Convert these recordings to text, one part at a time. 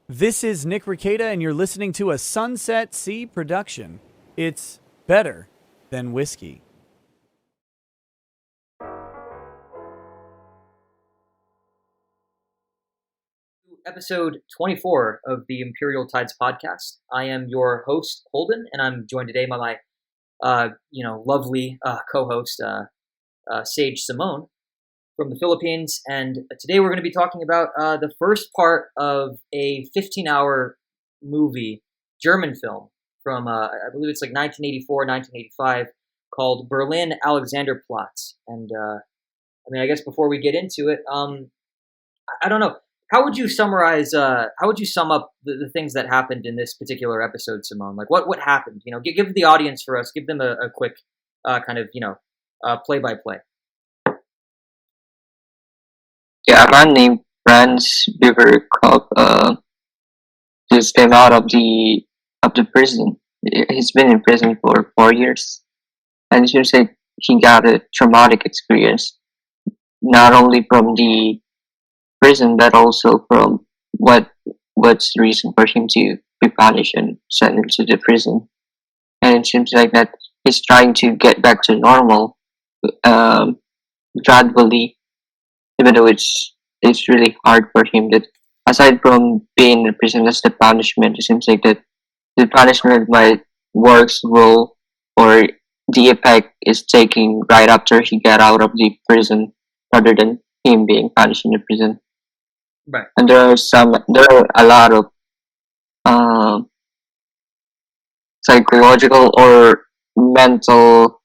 This is Nick Ricada, and you're listening to a Sunset Sea production. It's better than whiskey. Episode 24 of the Imperial Tides podcast. I am your host, Holden, and I'm joined today by my, lovely co-host, Sage Simone from the Philippines. And today we're going to be talking about the first part of a 15-hour movie, German film from, I believe it's like 1984, 1985, called Berlin Alexanderplatz. And, I guess before we get into it, I don't know. How would you summarize? How would you sum up the things that happened in this particular episode, Simone? Like what happened? Give the audience for us. Give them a quick kind of play by play. Yeah, a man named Franz just came out of the prison. He's been in prison for 4 years, and it seems like he got a traumatic experience, not only from the prison but also from what's the reason for him to be punished and sent into the prison. And it seems like that he's trying to get back to normal, gradually, even though it's really hard for him. That aside from being in prison as the punishment, it seems like that the punishment might works well, or the effect is taking right after he got out of the prison rather than him being punished in the prison. Right. And there are a lot of psychological or mental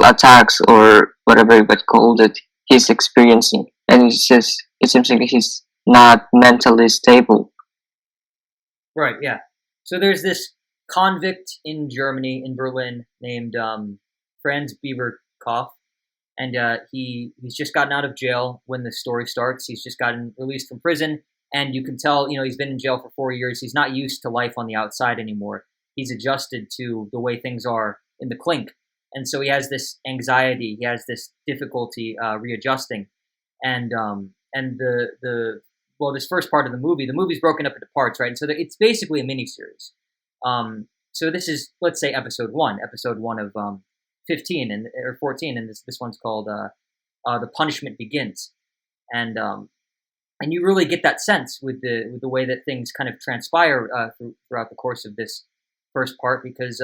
attacks or whatever you would call it he's experiencing, and it seems like he's not mentally stable. Right. Yeah. So there's this convict in Germany, in Berlin, named Franz Bieberkopf, and he's just gotten out of jail when the story starts. He's just gotten released from prison, and you can tell, he's been in jail for 4 years. He's not used to life on the outside anymore. He's adjusted to the way things are in the clink, and so he has this anxiety. He has this difficulty readjusting, and this first part of the movie's broken up into parts, right? And so it's basically a miniseries. So this is, let's say, episode one of 15 or 14, and this one's called The Punishment Begins, and you really get that sense with the way that things kind of transpire throughout the course of this first part, because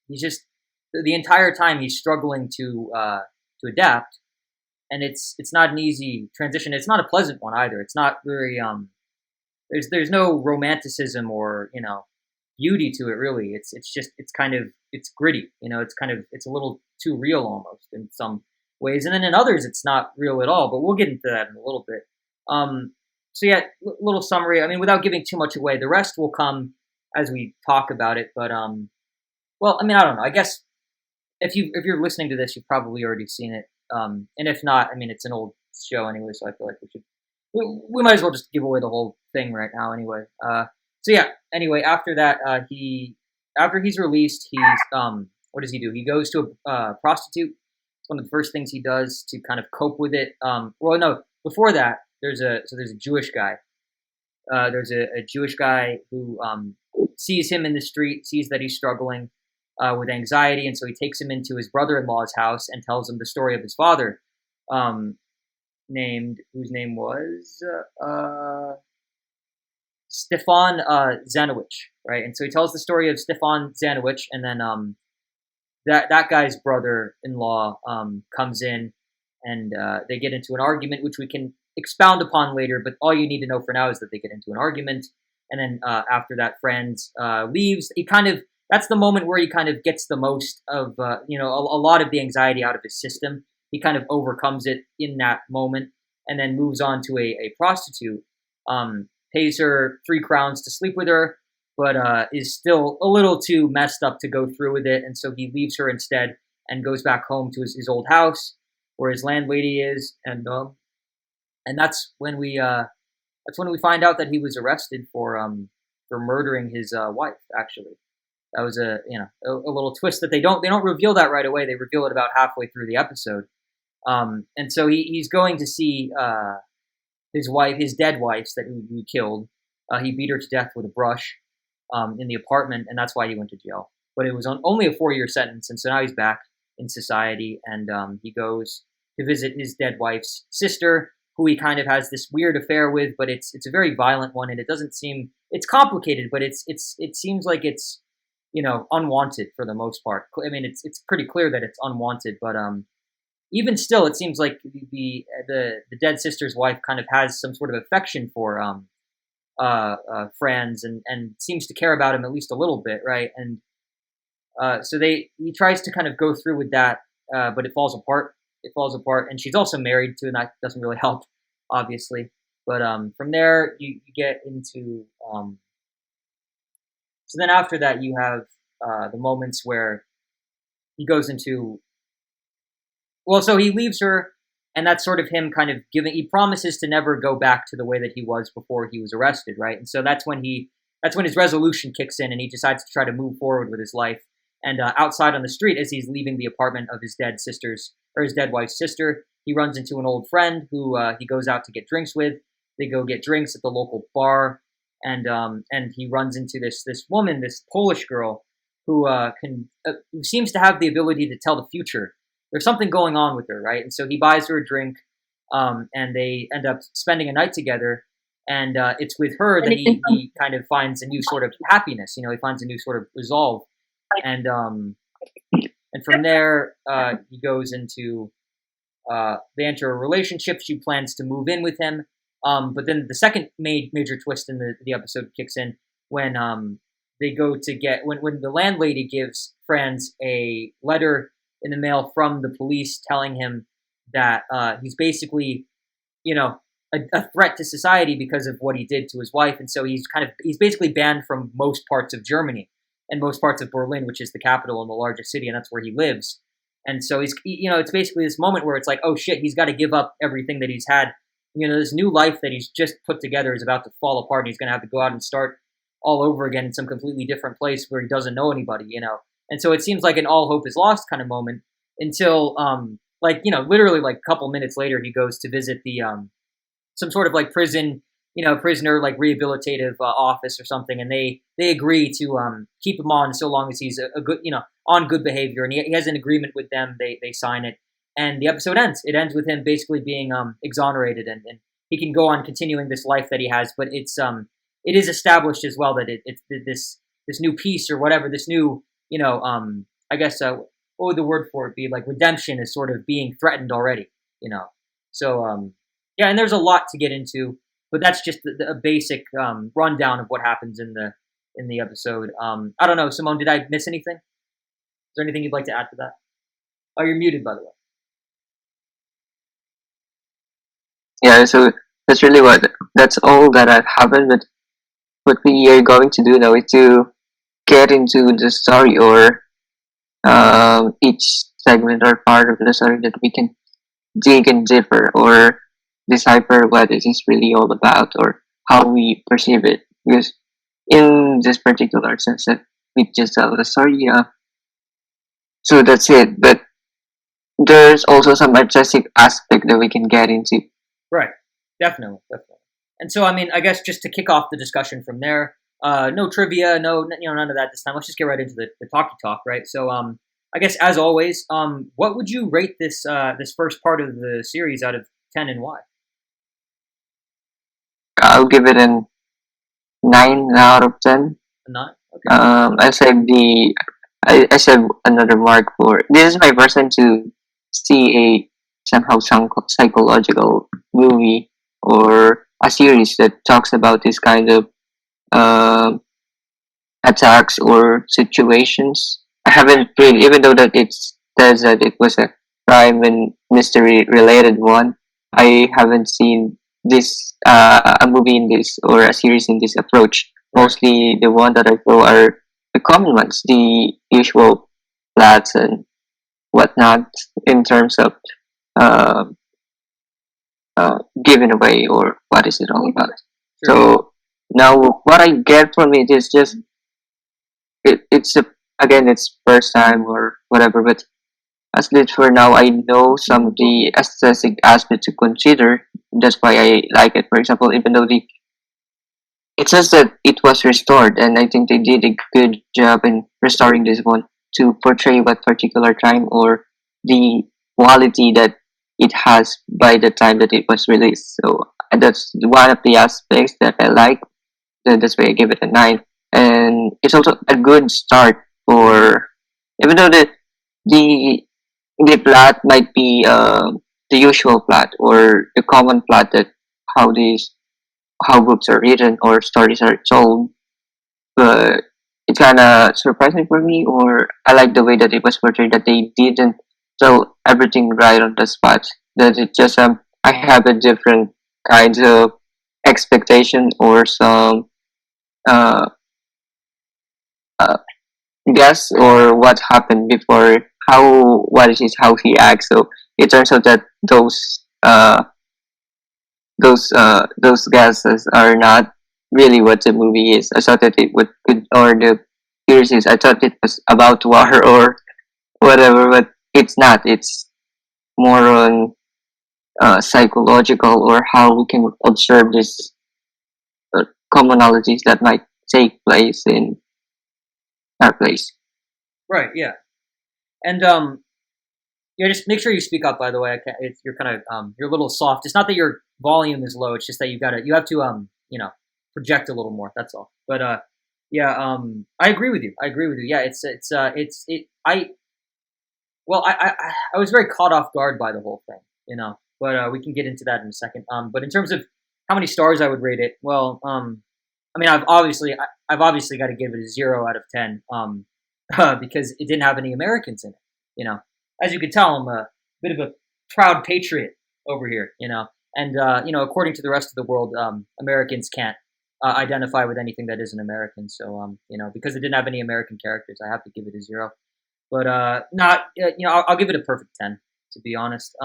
he's just the entire time he's struggling to adapt, and it's not an easy transition. It's not a pleasant one either. It's not very there's no romanticism or beauty to it, really. It's gritty. It's a little too real almost in some ways, and then in others it's not real at all. But we'll get into that in a little bit. So yeah, little summary. Without giving too much away, the rest will come as we talk about it. But I don't know. I guess if you're listening to this, you've probably already seen it. And if not, it's an old show anyway, so I feel like we might as well just give away the whole thing right now anyway. So yeah. Anyway, after that, after he's released, he's what does he do? He goes to a prostitute. It's one of the first things he does to kind of cope with it. Well, no, before that, there's a Jewish guy. There's a Jewish guy who sees him in the street, sees that he's struggling with anxiety, and so he takes him into his brother-in-law's house and tells him the story of his father, whose name was Stefan Zanowicz, right? And so he tells the story of Stefan Zanowicz, and then that guy's brother-in-law comes in, and they get into an argument, which we can expound upon later, but all you need to know for now is that they get into an argument, and then after that, Franz leaves. That's the moment where he kind of gets the most of a lot of the anxiety out of his system. He kind of overcomes it in that moment, and then moves on to a prostitute. Pays her 3 crowns to sleep with her, but is still a little too messed up to go through with it, and so he leaves her instead and goes back home to his old house where his landlady is, and that's when we find out that he was arrested for murdering his wife. Actually, that was a little twist that they don't reveal that right away. They reveal it about halfway through the episode. And so he's going to see his dead wife that he killed. He beat her to death with a brush in the apartment, and that's why he went to jail. But it was only a 4-year sentence, and so now he's back in society, and he goes to visit his dead wife's sister, who he kind of has this weird affair with, but it's a very violent one, and it doesn't seem, it's complicated, but it seems like it's, you know, unwanted for the most part. I mean, it's pretty clear that it's unwanted, but even still, it seems like the dead sister's wife kind of has some sort of affection for Franz, and seems to care about him at least a little bit, right? And so he tries to kind of go through with that, but it falls apart. It falls apart, and she's also married too, and that doesn't really help, obviously. But from there, you get into so then after that, you have the moments where he goes into, well, so he leaves her, and that's sort of him kind of he promises to never go back to the way that he was before he was arrested, right? And so that's when his resolution kicks in, and he decides to try to move forward with his life. And outside on the street, as he's leaving the apartment of his dead wife's sister, he runs into an old friend who he goes out to get drinks with. They go get drinks at the local bar, and he runs into this woman, this Polish girl, who seems to have the ability to tell the future. There's something going on with her, right? And so he buys her a drink, and they end up spending a night together. And it's with her that he kind of finds a new sort of happiness. You know, he finds a new sort of resolve. And from there, he goes into, they enter a relationship. She plans to move in with him. But then the second major twist in the episode kicks in when they go to when the landlady gives Franz a letter in the mail from the police telling him that he's basically, you know, a threat to society because of what he did to his wife. And so he's basically banned from most parts of Germany and most parts of Berlin, which is the capital and the largest city, and that's where he lives. And so it's basically this moment where it's like, oh shit, he's got to give up everything that he's had. You know, this new life that he's just put together is about to fall apart, and he's going to have to go out and start all over again in some completely different place where he doesn't know anybody, you know. And so it seems like an all hope is lost kind of moment until, literally like a couple minutes later, he goes to visit the some sort of like prisoner like rehabilitative office or something, and they agree to keep him on so long as he's a good, you know, on good behavior, and he has an agreement with them. They sign it, and the episode ends. It ends with him basically being exonerated, and he can go on continuing this life that he has. But it is established as well that it's this new peace or whatever, this new, you know, I guess what would the word for it be? Like redemption is sort of being threatened already, you know. So yeah, and there's a lot to get into. But that's just a basic rundown of what happens in the episode. I don't know, Simone, did I miss anything? Is there anything you'd like to add to that? Oh, you're muted, by the way. Yeah, so that's all that I've happened. But what we are going to do now is to get into the story, or each segment or part of the story that we can dig in deeper, or decipher what it is really all about, or how we perceive it. Because in this particular sense that we just tell the story, so that's it. But there's also some artistic aspect that we can get into. Right, definitely. And so, I mean, I guess just to kick off the discussion from there, no trivia, none of that this time. Let's just get right into the talky talk, right? So, I guess as always, what would you rate this first part of the series out of 10, and why? I'll give it a 9 out of 10. A 9? Okay. I said another mark for this is my first time to see a somehow psychological movie or a series that talks about this kind of attacks or situations. I haven't really, even though that it says that it was a crime and mystery related one, I haven't seen this a movie in this, or a series in this approach. Mostly the one that I know are the common ones, the usual plots and whatnot in terms of giving away, or what is it all about. Sure. So now what I get from it is just it's first time or whatever, but As least for now, I know some of the aesthetic aspects to consider. That's why I like it. For example, even though it says that it was restored, and I think they did a good job in restoring this one to portray what particular time or the quality that it has by the time that it was released. So that's one of the aspects that I like. That's why I give it a 9. And it's also a good start for, even though the the plot might be the usual plot or the common plot that how these how books are written or stories are told, but it's kind of surprising for me, or I like the way that it was portrayed, that they didn't tell everything right on the spot. That it just I have a different kinds of expectation or some uh, uh guess or what happened before, how what it is, how he acts. So it turns out that those guesses are not really what the movie is. I thought that it would could, or the series is. I thought it was about war or whatever, but it's not. It's more on psychological, or how we can observe these uh, commonalities that might take place in our place. Right. Yeah. And yeah, just make sure you speak up. By the way, you're kind of you're a little soft. It's not that your volume is low. It's just that you have to project a little more. That's all. But yeah, I agree with you. I agree with you. Yeah, I well, I was very caught off guard by the whole thing, But we can get into that in a second. But in terms of how many stars I would rate it, well, I mean, I've obviously got to give it a 0 out of 10, because it didn't have any Americans in it. As you can tell, I'm a bit of a proud patriot over here. And according to the rest of the world, Americans can't identify with anything that isn't American. So because it didn't have any American characters, I have to give it a 0. But not I'll give it a perfect 10, to be honest.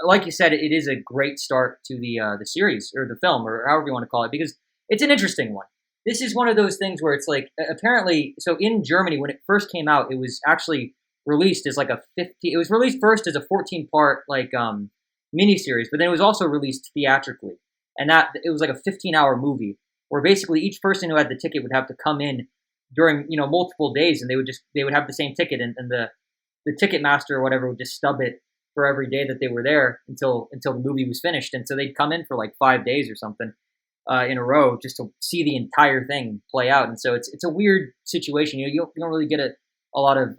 Like you said, it is a great start to the series or the film, or however you want to call it, because it's an interesting one. This is one of those things where it's like, apparently, so in Germany when it first came out, it was actually released as like it was released first as a 14-part like miniseries, but then it was also released theatrically, and that it was like a 15-hour movie where basically each person who had the ticket would have to come in during multiple days, and they would have the same ticket, and the ticket master or whatever would just stub it for every day that they were there until the movie was finished, and so they'd come in for like 5 days or something in a row just to see the entire thing play out. And so it's a weird situation. You don't really get a lot of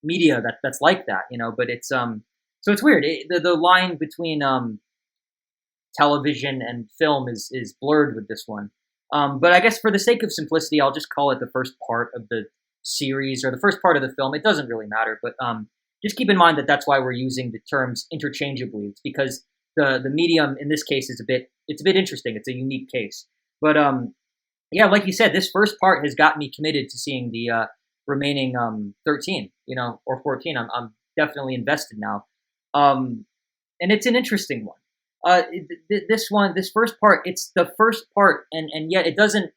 media that's like that, But it's so it's weird. The line between television and film is blurred with this one. But I guess for the sake of simplicity, I'll just call it the first part of the series or the first part of the film. It doesn't really matter, but just keep in mind that that's why we're using the terms interchangeably. It's because the medium in this case is a bit interesting. It's a unique case. But yeah, like you said, this first part has got me committed to seeing the remaining 13, or 14. I'm definitely invested now. And it's an interesting one. This first part, it's the first part, and yet it doesn't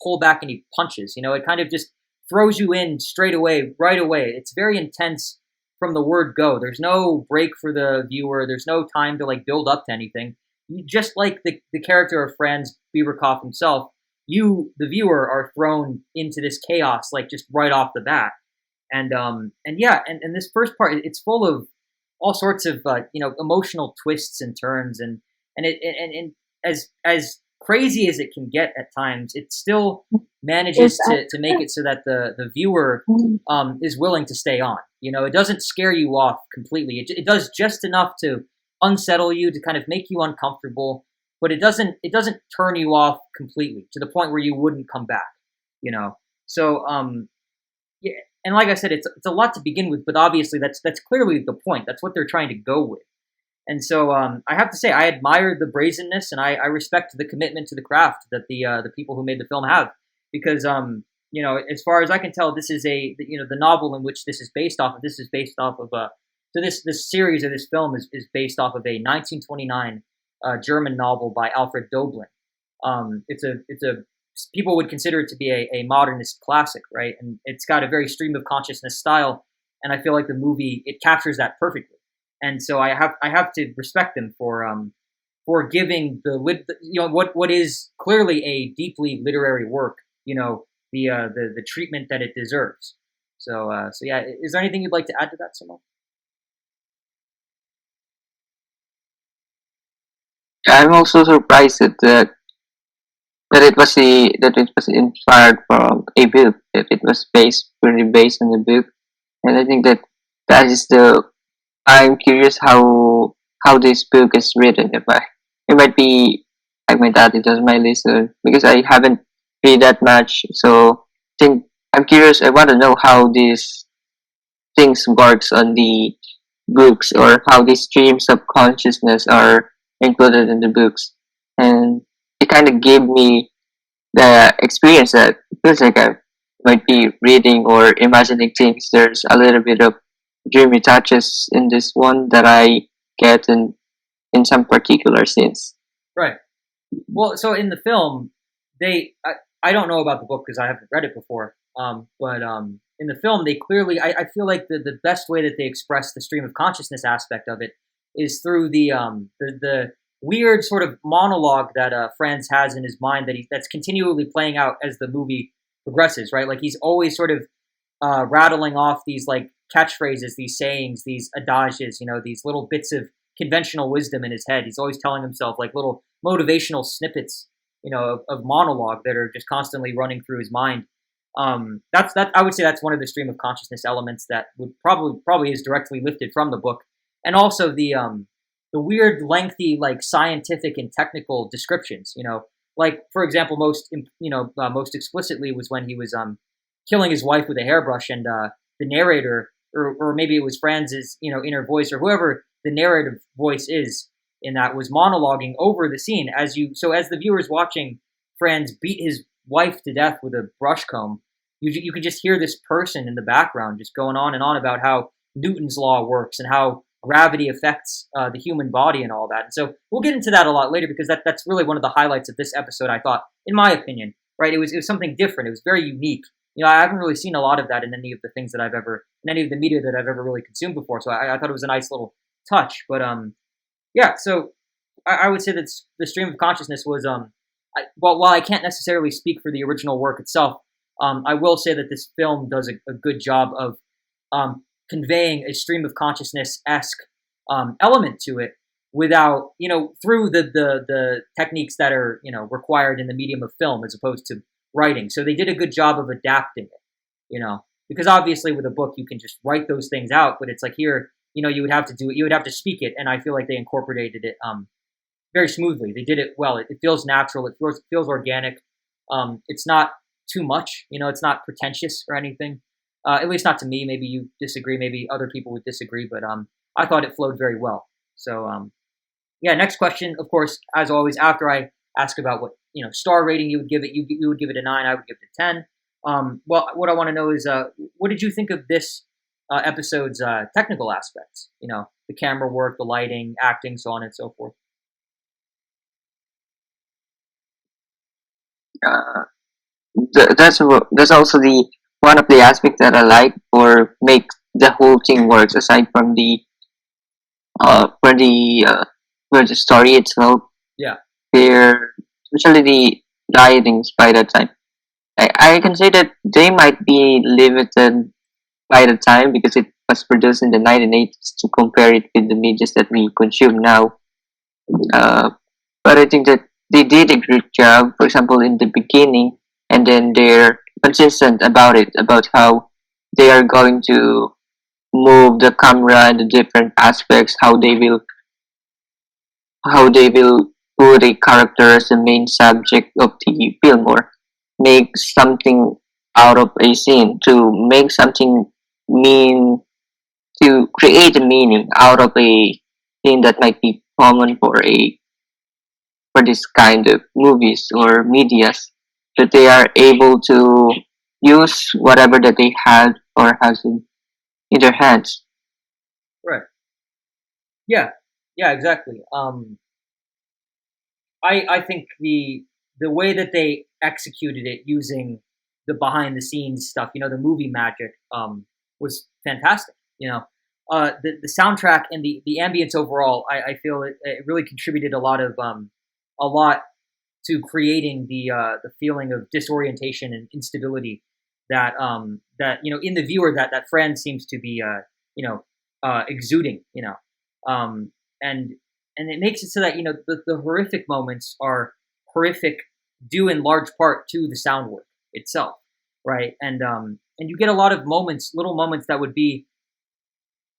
pull back any punches. It kind of just throws you in straight away, right away. It's very intense from the word go. There's no break for the viewer. There's no time to like build up to anything. Just like the character of Franz Bieberkopf himself, you, the viewer, are thrown into this chaos like just right off the bat. And yeah, and this first part, it's full of all sorts of emotional twists and turns, and as crazy as it can get at times, it still manages to make it so that the viewer is willing to stay on. It doesn't scare you off completely. It does just enough to unsettle you, to kind of make you uncomfortable, but it doesn't turn you off completely to the point where you wouldn't come back. So yeah. And like I said, it's a lot to begin with, but obviously that's clearly the point. That's what they're trying to go with. And so I have to say, I admire the brazenness, and I respect the commitment to the craft that the people who made the film have, because as far as I can tell, this is the novel in which this is based off of. This is based off of so this series of this film is based off of a 1929 German novel by Alfred Doblin. It's a people would consider it to be a modernist classic, right? And it's got a very stream of consciousness style, and I feel like the movie, it captures that perfectly. And so I have to respect them for giving what is clearly a deeply literary work, the treatment that it deserves. So yeah, is there anything you'd like to add to that, Simone? I'm also surprised that it was inspired from a book, that it was purely based on the book. And I think that is the I'm curious how this book is written. If I It might be, I might add it as my list because I haven't read that much. So think I'm curious. I want to know how these things works on the books, or how these streams of consciousness are included in the books. And it kind of gave me the experience that it feels like I might be reading or imagining things. There's a little bit of dreamy touches in this one that I get in some particular scenes. Right. Well, so in the film, I don't know about the book because I haven't read it before. But in the film, they clearly, I feel like the best way that they express the stream of consciousness aspect of it is through the weird sort of monologue that Franz has in his mind that's continually playing out as the movie progresses, right? Like he's always sort of rattling off these like catchphrases, these sayings, these adages, these little bits of conventional wisdom in his head. He's always telling himself like little motivational snippets, of monologue that are just constantly running through his mind. I would say that's one of the stream of consciousness elements that would probably is directly lifted from the book, and also the weird, lengthy, like scientific and technical descriptions. Like for example, most explicitly was when he was killing his wife with a hairbrush, and the narrator, or maybe it was Franz's inner voice, or whoever the narrative voice is in that, was monologuing over the scene as the viewer's watching Franz beat his wife to death with a brush comb. You could just hear this person in the background just going on and on about how Newton's law works and how gravity affects the human body and all that. And so we'll get into that a lot later, because that's really one of the highlights of this episode, I thought, in my opinion. Right? It was something different. It was very unique. I haven't really seen a lot of that in any of the media that I've ever really consumed before. So I thought it was a nice little touch. But yeah. So I would say that the stream of consciousness was while I can't necessarily speak for the original work itself, I will say that this film does a good job of conveying a stream of consciousness-esque element to it without, through the techniques that are, required in the medium of film as opposed to writing. So they did a good job of adapting it, because obviously with a book you can just write those things out, but it's like here, you would have to speak it, and I feel like they incorporated it very smoothly. They did it well. It feels natural. It feels organic. It's not too much. It's not pretentious or anything. At least not to me. Maybe you disagree. Maybe other people would disagree. But I thought it flowed very well. So yeah. Next question, of course, as always. After I ask about what star rating you would give it, you would give it a 9. I would give it a 10. Well, what I want to know is what did you think of this episode's technical aspects? The camera work, the lighting, acting, so on and so forth. That's also the one of the aspects that I like, or make the whole thing works, aside from the for the story itself. Yeah. There, especially the lighting by that time. I can say that they might be limited by the time, because it was produced in the 1980s, to compare it with the medias that we consume now. But I think that they did a great job, for example, in the beginning, and then they're consistent about it, about how they are going to move the camera and the different aspects, how they will put a character as the main subject of the film, or make something out of a scene, to make something mean, to create a meaning out of a thing that might be common for this kind of movies or medias, that they are able to use whatever that they had or has in their hands. Right. Yeah. Yeah. Exactly. I think the way that they executed it using the behind the scenes stuff, the movie magic, was fantastic. The soundtrack and the ambience overall, I feel it really contributed a lot to creating the feeling of disorientation and instability that in the viewer that Franz seems to be exuding, and it makes it so that the horrific moments are horrific due in large part to the sound work itself, right? And you get a lot of little moments that would be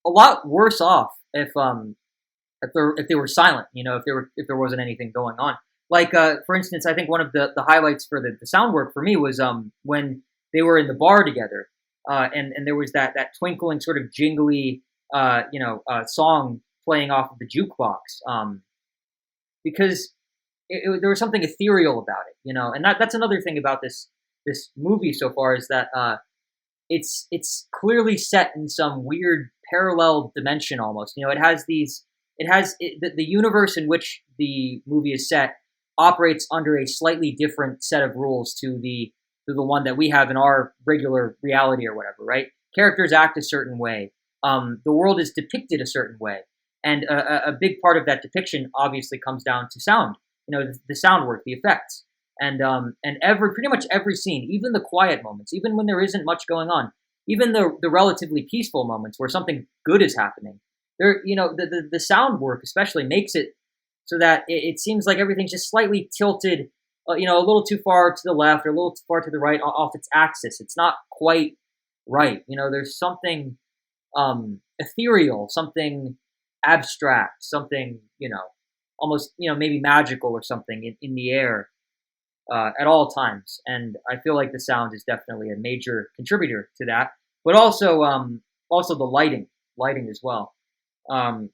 a lot worse off if they were silent, if there wasn't anything going on. Like for instance, I think one of the highlights for the sound work for me was when they were in the bar together, and there was that twinkling sort of jingly song playing off of the jukebox, because there was something ethereal about it, and that's another thing about this movie so far is that it's clearly set in some weird parallel dimension almost. The universe in which the movie is set operates under a slightly different set of rules to the one that we have in our regular reality or whatever, right? Characters act a certain way. The world is depicted a certain way. And a big part of that depiction obviously comes down to sound, the sound work, the effects. And pretty much every scene, even the quiet moments, even when there isn't much going on, even the relatively peaceful moments where something good is happening, the sound work especially makes it so that it seems like everything's just slightly tilted, a little too far to the left or a little too far to the right off its axis. It's not quite right. There's something ethereal, something abstract, something, almost, maybe magical or something in the air at all times. And I feel like the sound is definitely a major contributor to that, but also the lighting as well. And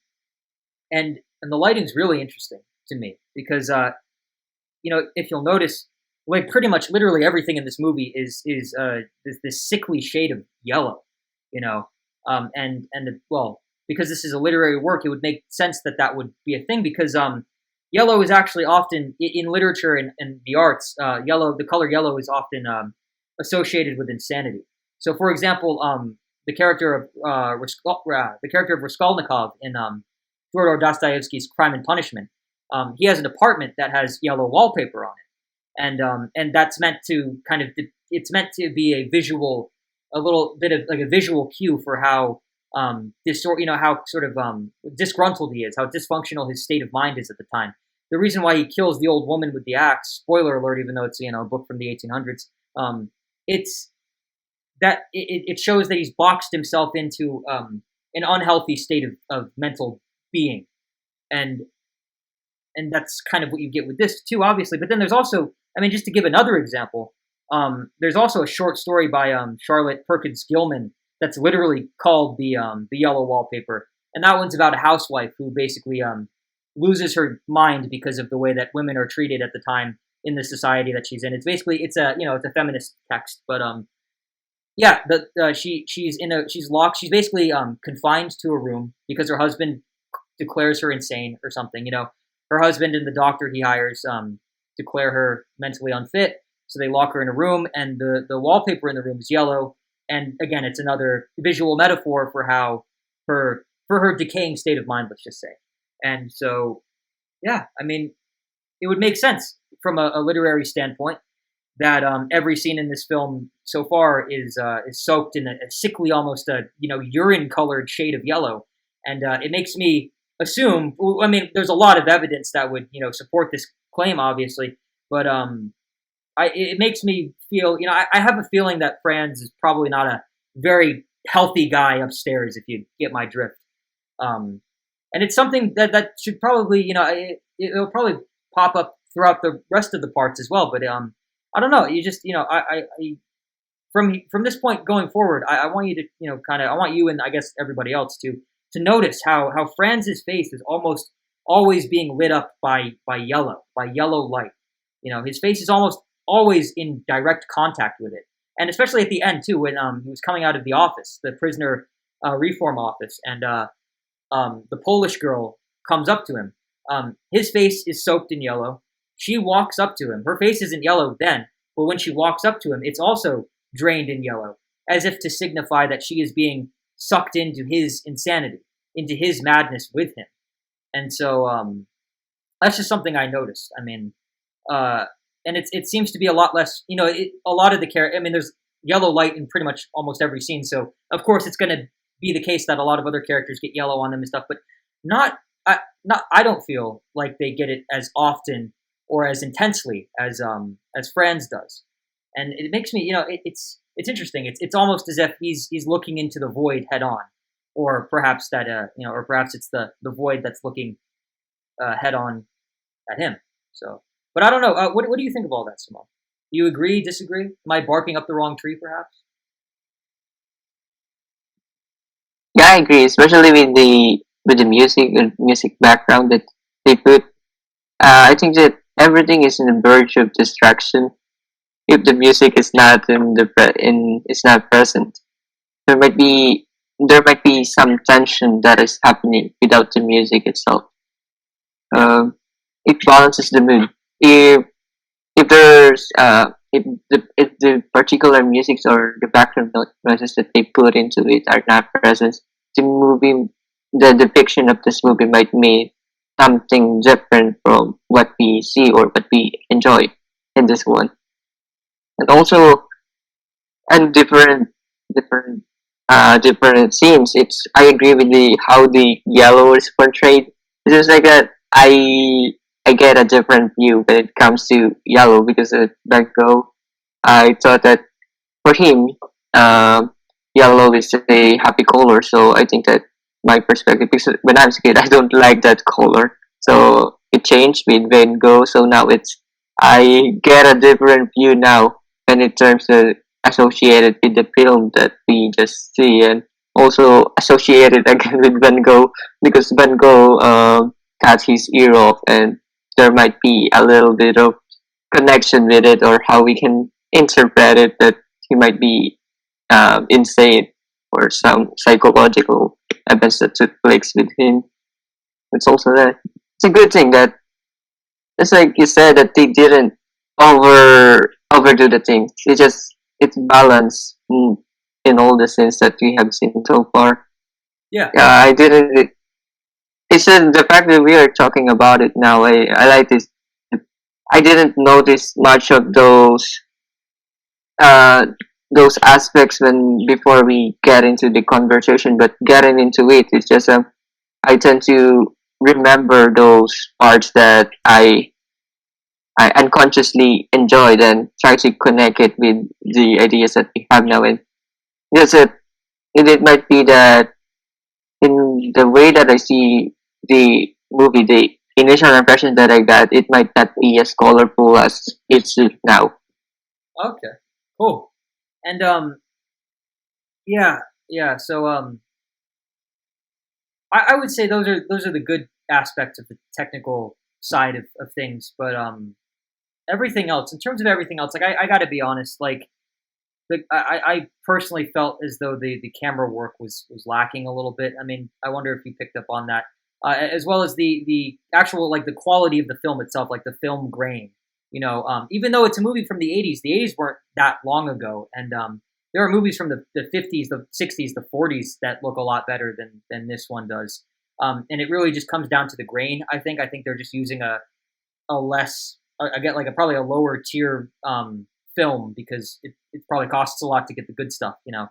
the lighting's really interesting to me because, if you'll notice, like pretty much literally everything in this movie is this sickly shade of yellow, because this is a literary work, it would make sense that would be a thing because yellow is actually often in literature and the arts. The color yellow is often associated with insanity. So, for example, the character of Raskolnikov in Fyodor Dostoevsky's Crime and Punishment, he has an apartment that has yellow wallpaper on it, and that's meant to it's meant to be a little bit of like a visual cue for how how sort of disgruntled he is, how dysfunctional his state of mind is at the time. The reason why he kills the old woman with the axe, spoiler alert, even though it's a book from the 1800s, it's that it shows that he's boxed himself into an unhealthy state of mental being, and that's kind of what you get with this too, obviously. But then there's also, just to give another example, there's also a short story by Charlotte Perkins Gilman that's literally called the Yellow Wallpaper, and that one's about a housewife who basically loses her mind because of the way that women are treated at the time in the society that she's in. It's basically it's a feminist text, but she's locked. She's basically confined to a room because her husband declares her insane or something. Her husband and the doctor he hires declare her mentally unfit, so they lock her in a room, and the wallpaper in the room is yellow. And again, it's another visual metaphor for her decaying state of mind, let's just say. And so, it would make sense from a literary standpoint that every scene in this film so far is soaked in a sickly, almost urine-colored shade of yellow, and it makes me assume. There's a lot of evidence that would support this claim, obviously, but it makes me feel. I have a feeling that Franz is probably not a very healthy guy upstairs, if you get my drift. And it's something that should probably it'll probably pop up throughout the rest of the parts as well. But I don't know. You just I from this point going forward, I want you to I want you and I guess everybody else to notice how Franz's face is almost always being lit up by yellow light. His face is almost always in direct contact with it, and especially at the end too, when he was coming out of the office, the prisoner reform office, and the Polish girl comes up to him. His face is soaked in yellow. She walks up to him. Her face isn't yellow then, but when she walks up to him, it's also drained in yellow, as if to signify that she is being sucked into his insanity, into his madness with him. And so that's just something I noticed. I mean, and it seems to be a lot less, a lot of the character. I mean, there's yellow light in pretty much almost every scene, so of course it's going to be the case that a lot of other characters get yellow on them and stuff, but I don't feel like they get it as often or as intensely as Franz does, and it makes me, it's interesting. It's almost as if he's looking into the void head on, or perhaps that or perhaps it's the void that's looking head on at him. So, but I don't know. What do you think of all that, Simone? Do you agree? Disagree? Am I barking up the wrong tree, perhaps? Yeah, I agree, especially with the music background that they put. I think that everything is in the verge of distraction if the music is not is not present. There might be some tension that is happening without the music itself. It balances the mood. If there's if the particular music or the background noises that they put into it are not present, the depiction of this movie might be something different from what we see or what we enjoy in this one, and also and different scenes. I agree with the how the yellow is portrayed. It's just like that. I get a different view when it comes to yellow because of Van Gogh. I thought that for him, yellow is a happy color. So I think that my perspective, because when I was a kid, I don't like that color. So it changed with Van Gogh. So now I get a different view now when it terms of associated with the film that we just see, and also associated again with Van Gogh because Van Gogh cut his ear off, and there might be a little bit of connection with it, or how we can interpret it that he might be insane or some psychological events that took place with him. It's also that it's a good thing that it's like you said that they didn't overdo the thing. It's balanced in all the scenes that we have seen so far. Yeah. I didn't. It's just the fact that we are talking about it now. I like this. I didn't notice much of those aspects when before we get into the conversation, but getting into it is just I tend to remember those parts that I unconsciously enjoyed and try to connect it with the ideas that we have now. And yes, it might be that in the way that I see the movie, the initial impression that I got, it might not be as colorful as it's now. Okay. Cool. And yeah. So I would say those are the good aspects of the technical side of things, but everything else, in terms of everything else, like I got to be honest, like I personally felt as though the camera work was lacking a little bit. I mean, I wonder if you picked up on that, as well as the actual, like, the quality of the film itself, like the film grain. Even though it's a movie from the 80s, the 80s weren't that long ago, and there are movies from the 50s, the 60s, the 40s that look a lot better than this one does. And it really just comes down to the grain. I think they're just using a less, I get like probably a lower tier film because it probably costs a lot to get the good stuff, and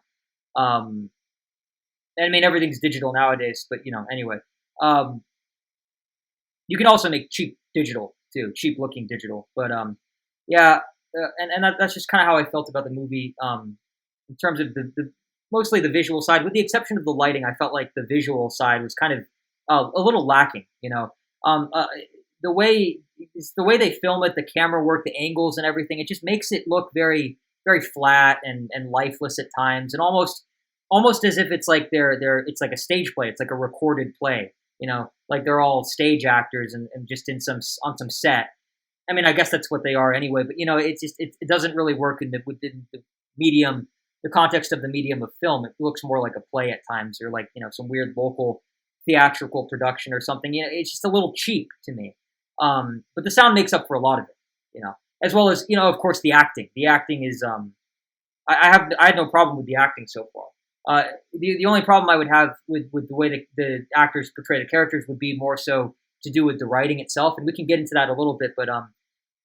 I mean, everything's digital nowadays, but anyway, you can also make cheap digital too, cheap looking digital, but yeah, and that's just kind of how I felt about the movie, in terms of the mostly the visual side, with the exception of the lighting. I felt like the visual side was kind of a little lacking, the way they film it, the camera work, the angles and everything, it just makes it look very, very flat and lifeless at times, and almost as if it's like it's like a stage play, it's like a recorded play, like they're all stage actors and just on some set. I mean, I guess that's what they are anyway, but it's just it doesn't really work within the medium, the context of the medium of film. It looks more like a play at times, or like some weird local theatrical production or something. It's just a little cheap to me. But the sound makes up for a lot of it, as well as, of course, the acting. The acting is, I had no problem with the acting so far. The only problem I would have with the way the actors portray the characters would be more so to do with the writing itself, and we can get into that a little bit. But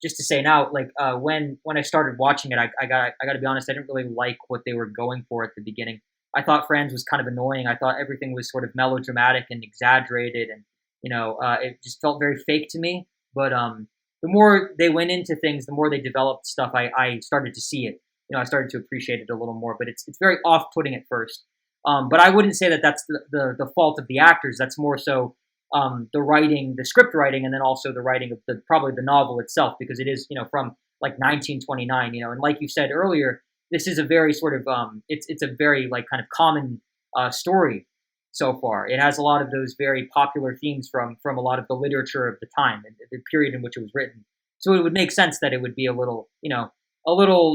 just to say now, like when I started watching it, I got to be honest, I didn't really like what they were going for at the beginning. I thought Franz was kind of annoying. I thought everything was sort of melodramatic and exaggerated, and it just felt very fake to me. But the more they went into things, the more they developed stuff. I started to see it. I started to appreciate it a little more. But it's very off-putting at first. But I wouldn't say that that's the fault of the actors. That's more so the writing, the script writing, and then also the writing of probably the novel itself, because it is from like 1929. And like you said earlier, this is a very sort of it's a very like kind of common story so far. It has a lot of those very popular themes from a lot of the literature of the time and the period in which it was written. So it would make sense that it would be a little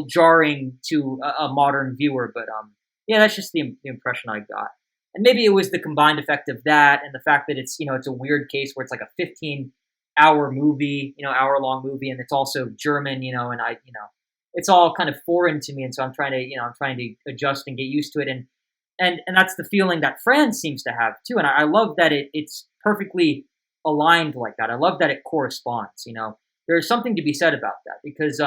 jarring to a modern viewer. But yeah, that's just the impression I got. And maybe it was the combined effect of that and the fact that it's it's a weird case where it's like a 15-hour movie, hour-long movie, and it's also German, and it's all kind of foreign to me, and so I'm trying to adjust and get used to it, and that's the feeling that Franz seems to have too, and I love that it's perfectly aligned like that. I love that it corresponds. There's something to be said about that, because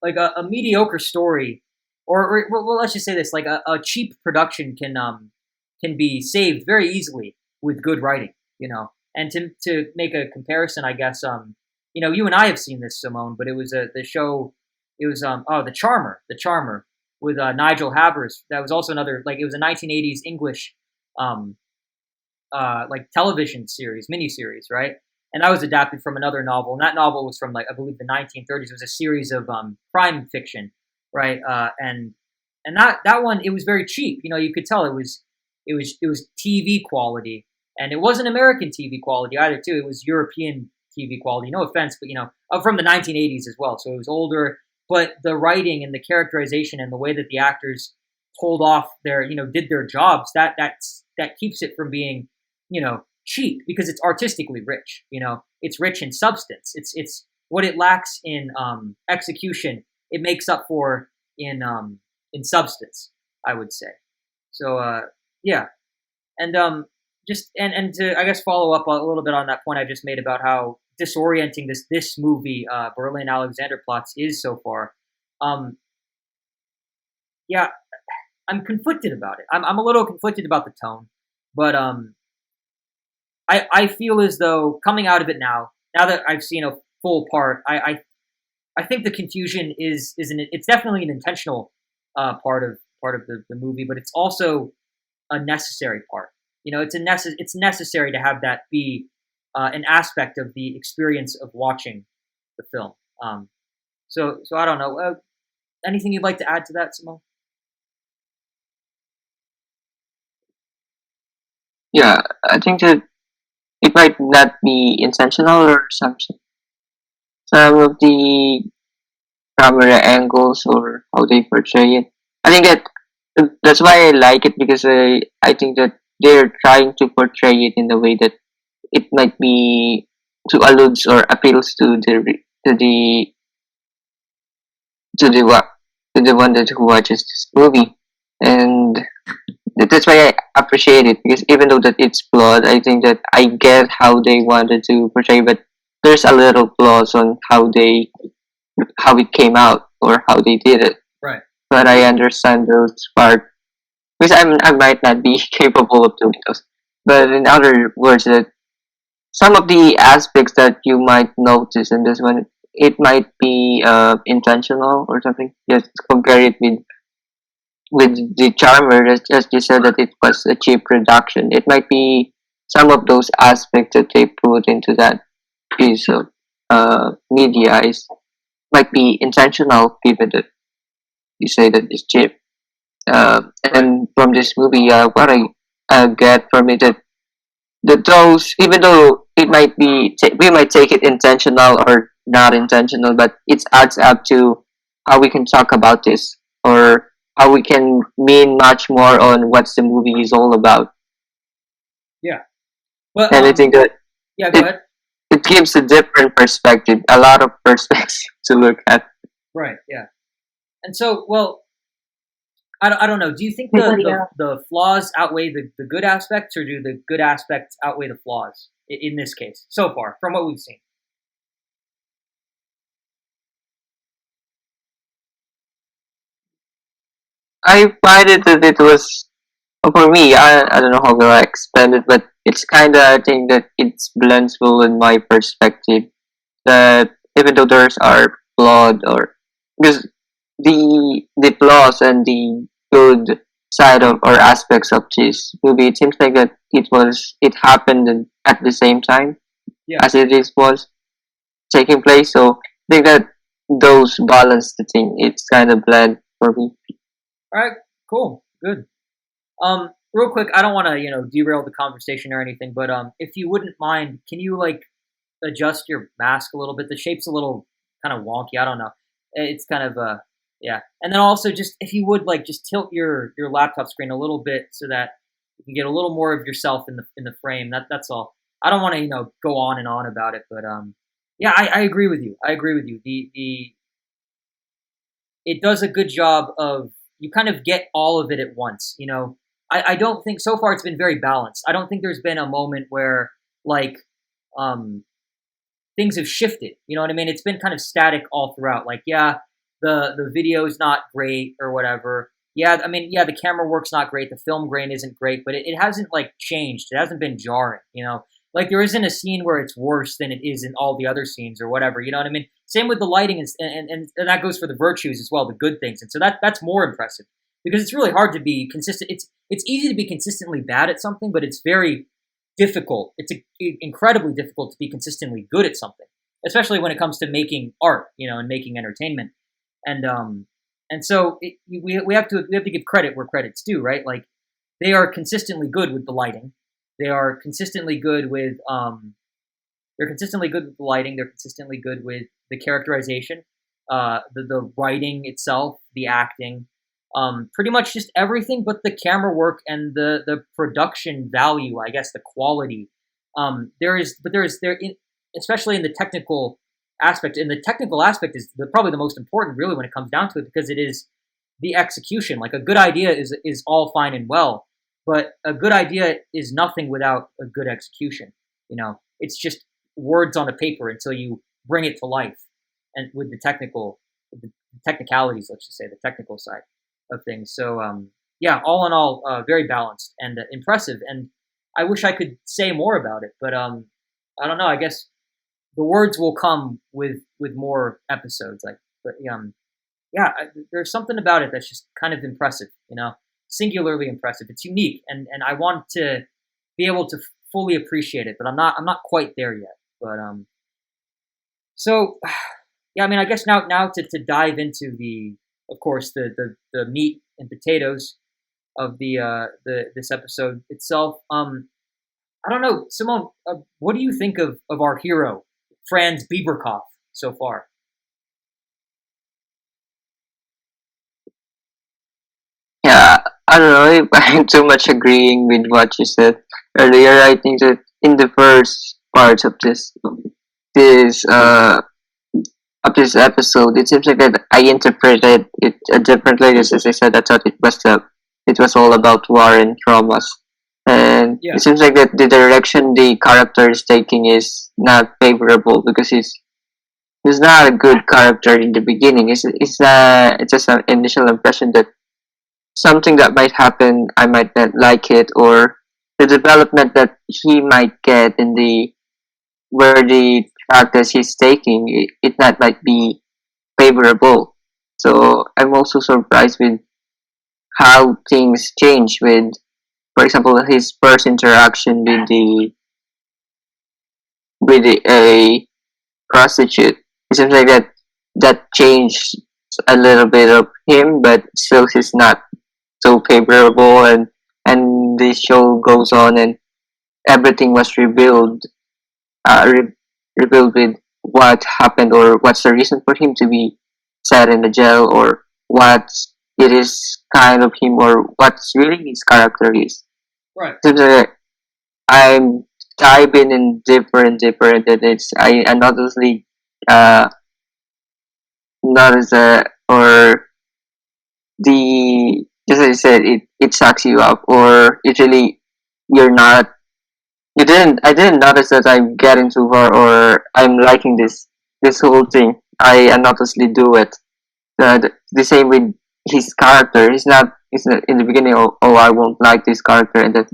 like a mediocre story, or well, let's just say this, like a cheap production can be saved very easily with good writing, And to make a comparison, I guess, you and I have seen this, Simone, but it was the show. It was The Charmer with Nigel Havers. That was also another, like, it was a 1980s English like television series, miniseries, right? And that was adapted from another novel, and that novel was from, like, I believe the 1930s. It was a series of crime fiction, right? And that one, it was very cheap. You could tell it was TV quality, and it wasn't American TV quality either. Too, it was European TV quality. No offense, but from the 1980s as well. So it was older, but the writing and the characterization and the way that the actors pulled off their, did their jobs, that keeps it from being, cheap, because it's artistically rich. It's rich in substance. It's what it lacks in execution, it makes up for in substance, I would say. So yeah, and just and to, I guess, follow up a little bit on that point I just made about how disorienting this movie, Berlin Alexanderplatz, is so far. Yeah, I'm conflicted about it. I'm a little conflicted about the tone, but I feel as though coming out of it now that I've seen a full part, I think the confusion it's definitely an intentional part of the movie, but it's also a necessary part. It's necessary to have that be an aspect of the experience of watching the film. So I don't know. Anything you'd like to add to that, Simone? Yeah, I think that it might not be intentional or something. Some of the camera angles or how they portray it. I think that's why I like it, because I think that they're trying to portray it in the way that it might be to alludes or appeals to the one that who watches this movie, and that's why I appreciate it, because even though that it's flawed, I think that I get how they wanted to portray, but there's a little flaws on how it came out or how they did it. Right. But I understand those part, because I might not be capable of doing those. But in other words, that some of the aspects that you might notice in this one, it might be intentional or something. Just compare it with the Charmer, as you said that it was a cheap production. It might be some of those aspects that they put into that piece of media might be intentional, given that you say that it's cheap. And from this movie, what I get from it, that those, even though it might be, we might take it intentional or not intentional, but it adds up to how we can talk about this, or how we can mean much more on what the movie is all about. Yeah. Well, and I think that yeah, go ahead. It gives a different perspective, a lot of perspectives to look at. Right. Yeah. And so, well, I don't know. Do you think the flaws outweigh the good aspects, or do the good aspects outweigh the flaws in this case so far, from what we've seen? I find it that it was, for me, I don't know how to explain it, but it's kind of, I think that it's blendful in my perspective. That even though there's are flawed, or because the flaws and the good side of or aspects of this movie, it seems like that it happened at the same time Yeah. as it is was taking place. So I think that those balance the thing. It's kind of blend for me. All right. Cool. Good. Real quick, I don't want to derail the conversation or anything, but if you wouldn't mind, can you like adjust your mask a little bit? The shape's a little kind of wonky. I don't know. It's kind of yeah. And then also just if you would like just tilt your laptop screen a little bit so that you can get a little more of yourself in the frame. That's all. I don't want to go on and on about it, but yeah, I agree with you. I agree with you. The it does a good job of you kind of get all of it at once. I don't think so far it's been very balanced. I don't think there's been a moment where like things have shifted. You know what I mean? It's been kind of static all throughout. Like, yeah, the video is not great or whatever. Yeah, I mean, yeah, the camera work's not great. The film grain isn't great, but it hasn't like changed. It hasn't been jarring. Like there isn't a scene where it's worse than it is in all the other scenes or whatever. You know what I mean? Same with the lighting, and that goes for the virtues as well, the good things. And so that's more impressive because it's really hard to be consistent. It's easy to be consistently bad at something, but it's very difficult. It's incredibly difficult to be consistently good at something, especially when it comes to making art, and making entertainment. And so we have to give credit where credit's due, right? Like they are consistently good with the lighting. They are consistently good with they're consistently good with the lighting. They're consistently good with the characterization, the writing itself, the acting, pretty much just everything but the camera work and the production value. I guess the quality. Especially in the technical aspect. And the technical aspect is probably the most important, really, when it comes down to it, because it is the execution. Like a good idea is all fine and well, but a good idea is nothing without a good execution. It's just words on a paper until you bring it to life, and with the technicalities, let's just say the technical side of things. So yeah, all in all, very balanced and impressive. And I wish I could say more about it, but I don't know. I guess the words will come with more episodes. But yeah, there's something about it that's just kind of impressive. Singularly impressive. It's unique, and I want to be able to fully appreciate it, but I'm not quite there yet. But so yeah, I mean, I guess now to dive into of course the meat and potatoes of this episode itself. I don't know, Simone, what do you think of our hero, Franz Bieberkopf, so far? Yeah, I don't know if I'm too much agreeing with what you said earlier. I think that in the first part of this of this episode, it seems like that I interpreted it differently. As I said, I thought it was all about war and traumas, and Yeah. it seems like that the direction the character is taking is not favorable because he's not a good character in the beginning. It's just an initial impression that something that might happen, I might not like it, or the development that he might get in where the track that he's taking, it not might be favorable. So I'm also surprised with how things change with, for example, his first interaction a prostitute. It seems like that changed a little bit of him, but still he's not so favorable, and the show goes on, and everything was rebuilt with what happened, or what's the reason for him to be set in the jail, or what it is kind of him, or what's really his character is. Right. So I'm diving in different, and I honestly notice or the just as you said, it sucks you up, or it really you're not. You didn't. I didn't notice that I'm getting too far, or I'm liking this whole thing. I unconsciously do it. The same with his character. He's not. He's not in the beginning. Oh, I won't like this character, and then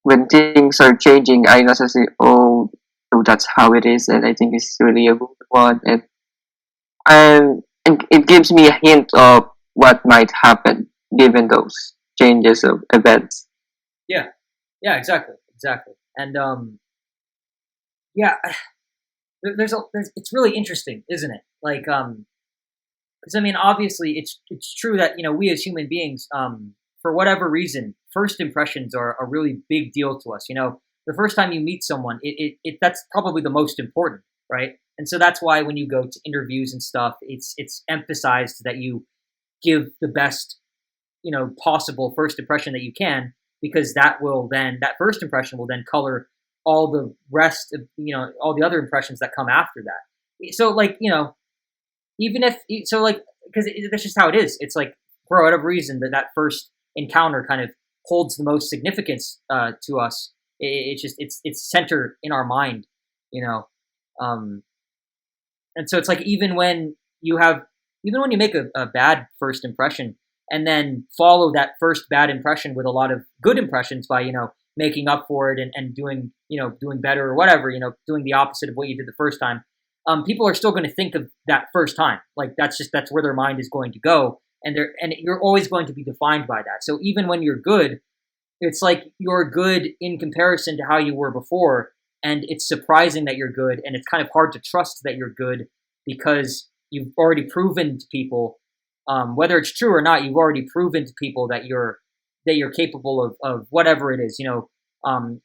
when things are changing, I also say, oh, that's how it is, and I think it's really a good one, and it gives me a hint of what might happen given those changes of events. Yeah, yeah, exactly, exactly. And yeah, there's it's really interesting, isn't it? Like because I mean, obviously, it's true that we as human beings, for whatever reason, first impressions are a really big deal to us. The first time you meet someone, that's probably the most important, right? And so that's why when you go to interviews and stuff, it's emphasized that you give the best possible first impression that you can, because that first impression will then color all the rest of all the other impressions that come after that. So like even if so like because that's just how it is. It's like for whatever reason that first encounter kind of holds the most significance to us. It's just it's center in our mind, you know. Um, and so it's like even when you make a bad first impression and then follow that first bad impression with a lot of good impressions by making up for it and doing doing better or whatever, doing the opposite of what you did the first time, people are still going to think of that first time. Like that's where their mind is going to go, and you're always going to be defined by that. So even when you're good, it's like you're good in comparison to how you were before, and it's surprising that you're good, and it's kind of hard to trust that you're good because you've already proven to people, whether it's true or not, you've already proven to people that you're capable of whatever it is,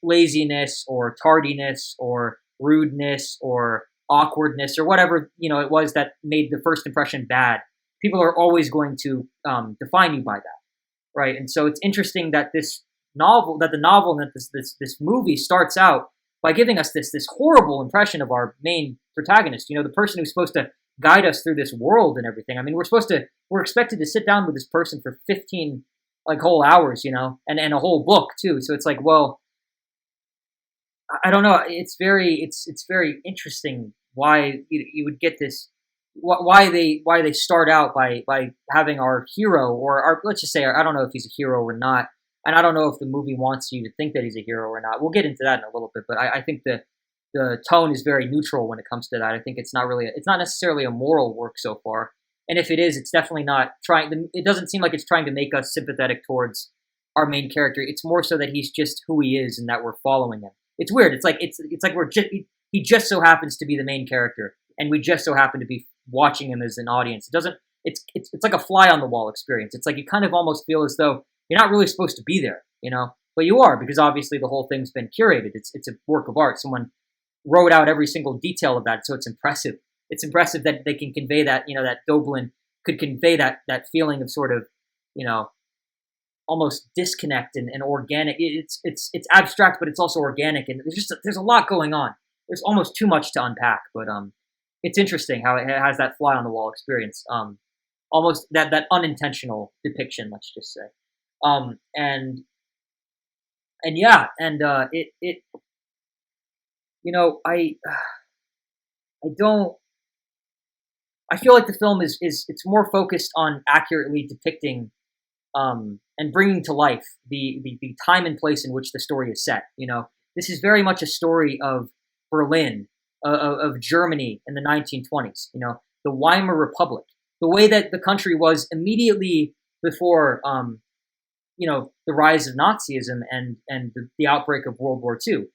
laziness or tardiness or rudeness or awkwardness or whatever it was that made the first impression bad. People are always going to define you by that, right? And so it's interesting that the novel and that this movie starts out by giving us this horrible impression of our main protagonist. The person who's supposed to guide us through this world and everything. I mean, we're expected to sit down with this person for 15 like whole hours, and a whole book too. So it's like, well, I don't know. It's very interesting why you would get this, why they start out by having our hero, or let's just say, I don't know if he's a hero or not, and I don't know if the movie wants you to think that he's a hero or not. We'll get into that in a little bit, but I think the tone is very neutral when it comes to that. I think it's not necessarily a moral work so far, and if it is, it's definitely not trying. It doesn't seem like it's trying to make us sympathetic towards our main character. It's more so that he's just who he is and that we're following him. It's weird. It's like he just so happens to be the main character, and we just so happen to be watching him as an audience. It doesn't. It's like a fly on the wall experience. It's like you kind of almost feel as though you're not really supposed to be there, but you are, because obviously the whole thing's been curated. It's a work of art. Someone wrote out every single detail of that, so it's impressive. It's impressive that they can convey that, that Doblin could convey that feeling of sort of, almost disconnect and organic. It's abstract, but it's also organic, and there's a lot going on. There's almost too much to unpack, but it's interesting how it has that fly on the wall experience. Almost that unintentional depiction, let's just say. And yeah, and it I feel like the film is it's more focused on accurately depicting and bringing to life the time and place in which the story is set. This is very much a story of Berlin, of Germany in the 1920s. The Weimar Republic, the way that the country was immediately before the rise of Nazism and the outbreak of World War II.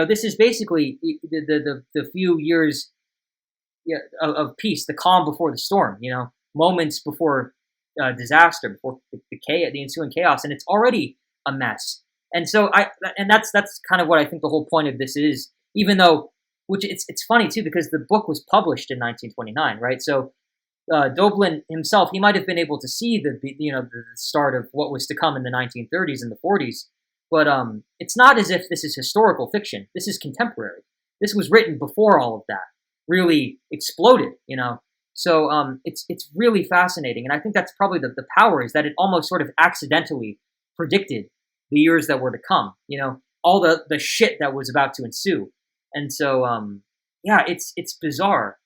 This is basically the few years of peace, the calm before the storm. Moments before disaster, before the ensuing chaos, and it's already a mess. And so that's kind of what I think the whole point of this is. Even though, which it's funny too, because the book was published in 1929, right? So Doblin himself, he might have been able to see the start of what was to come in the 1930s and the 40s, but it's not as if this is historical fiction. This is contemporary. This was written before all of that really exploded, So it's really fascinating, and I think that's probably the power is that it almost sort of accidentally predicted the years that were to come. You know, all the shit that was about to ensue, and so yeah, it's bizarre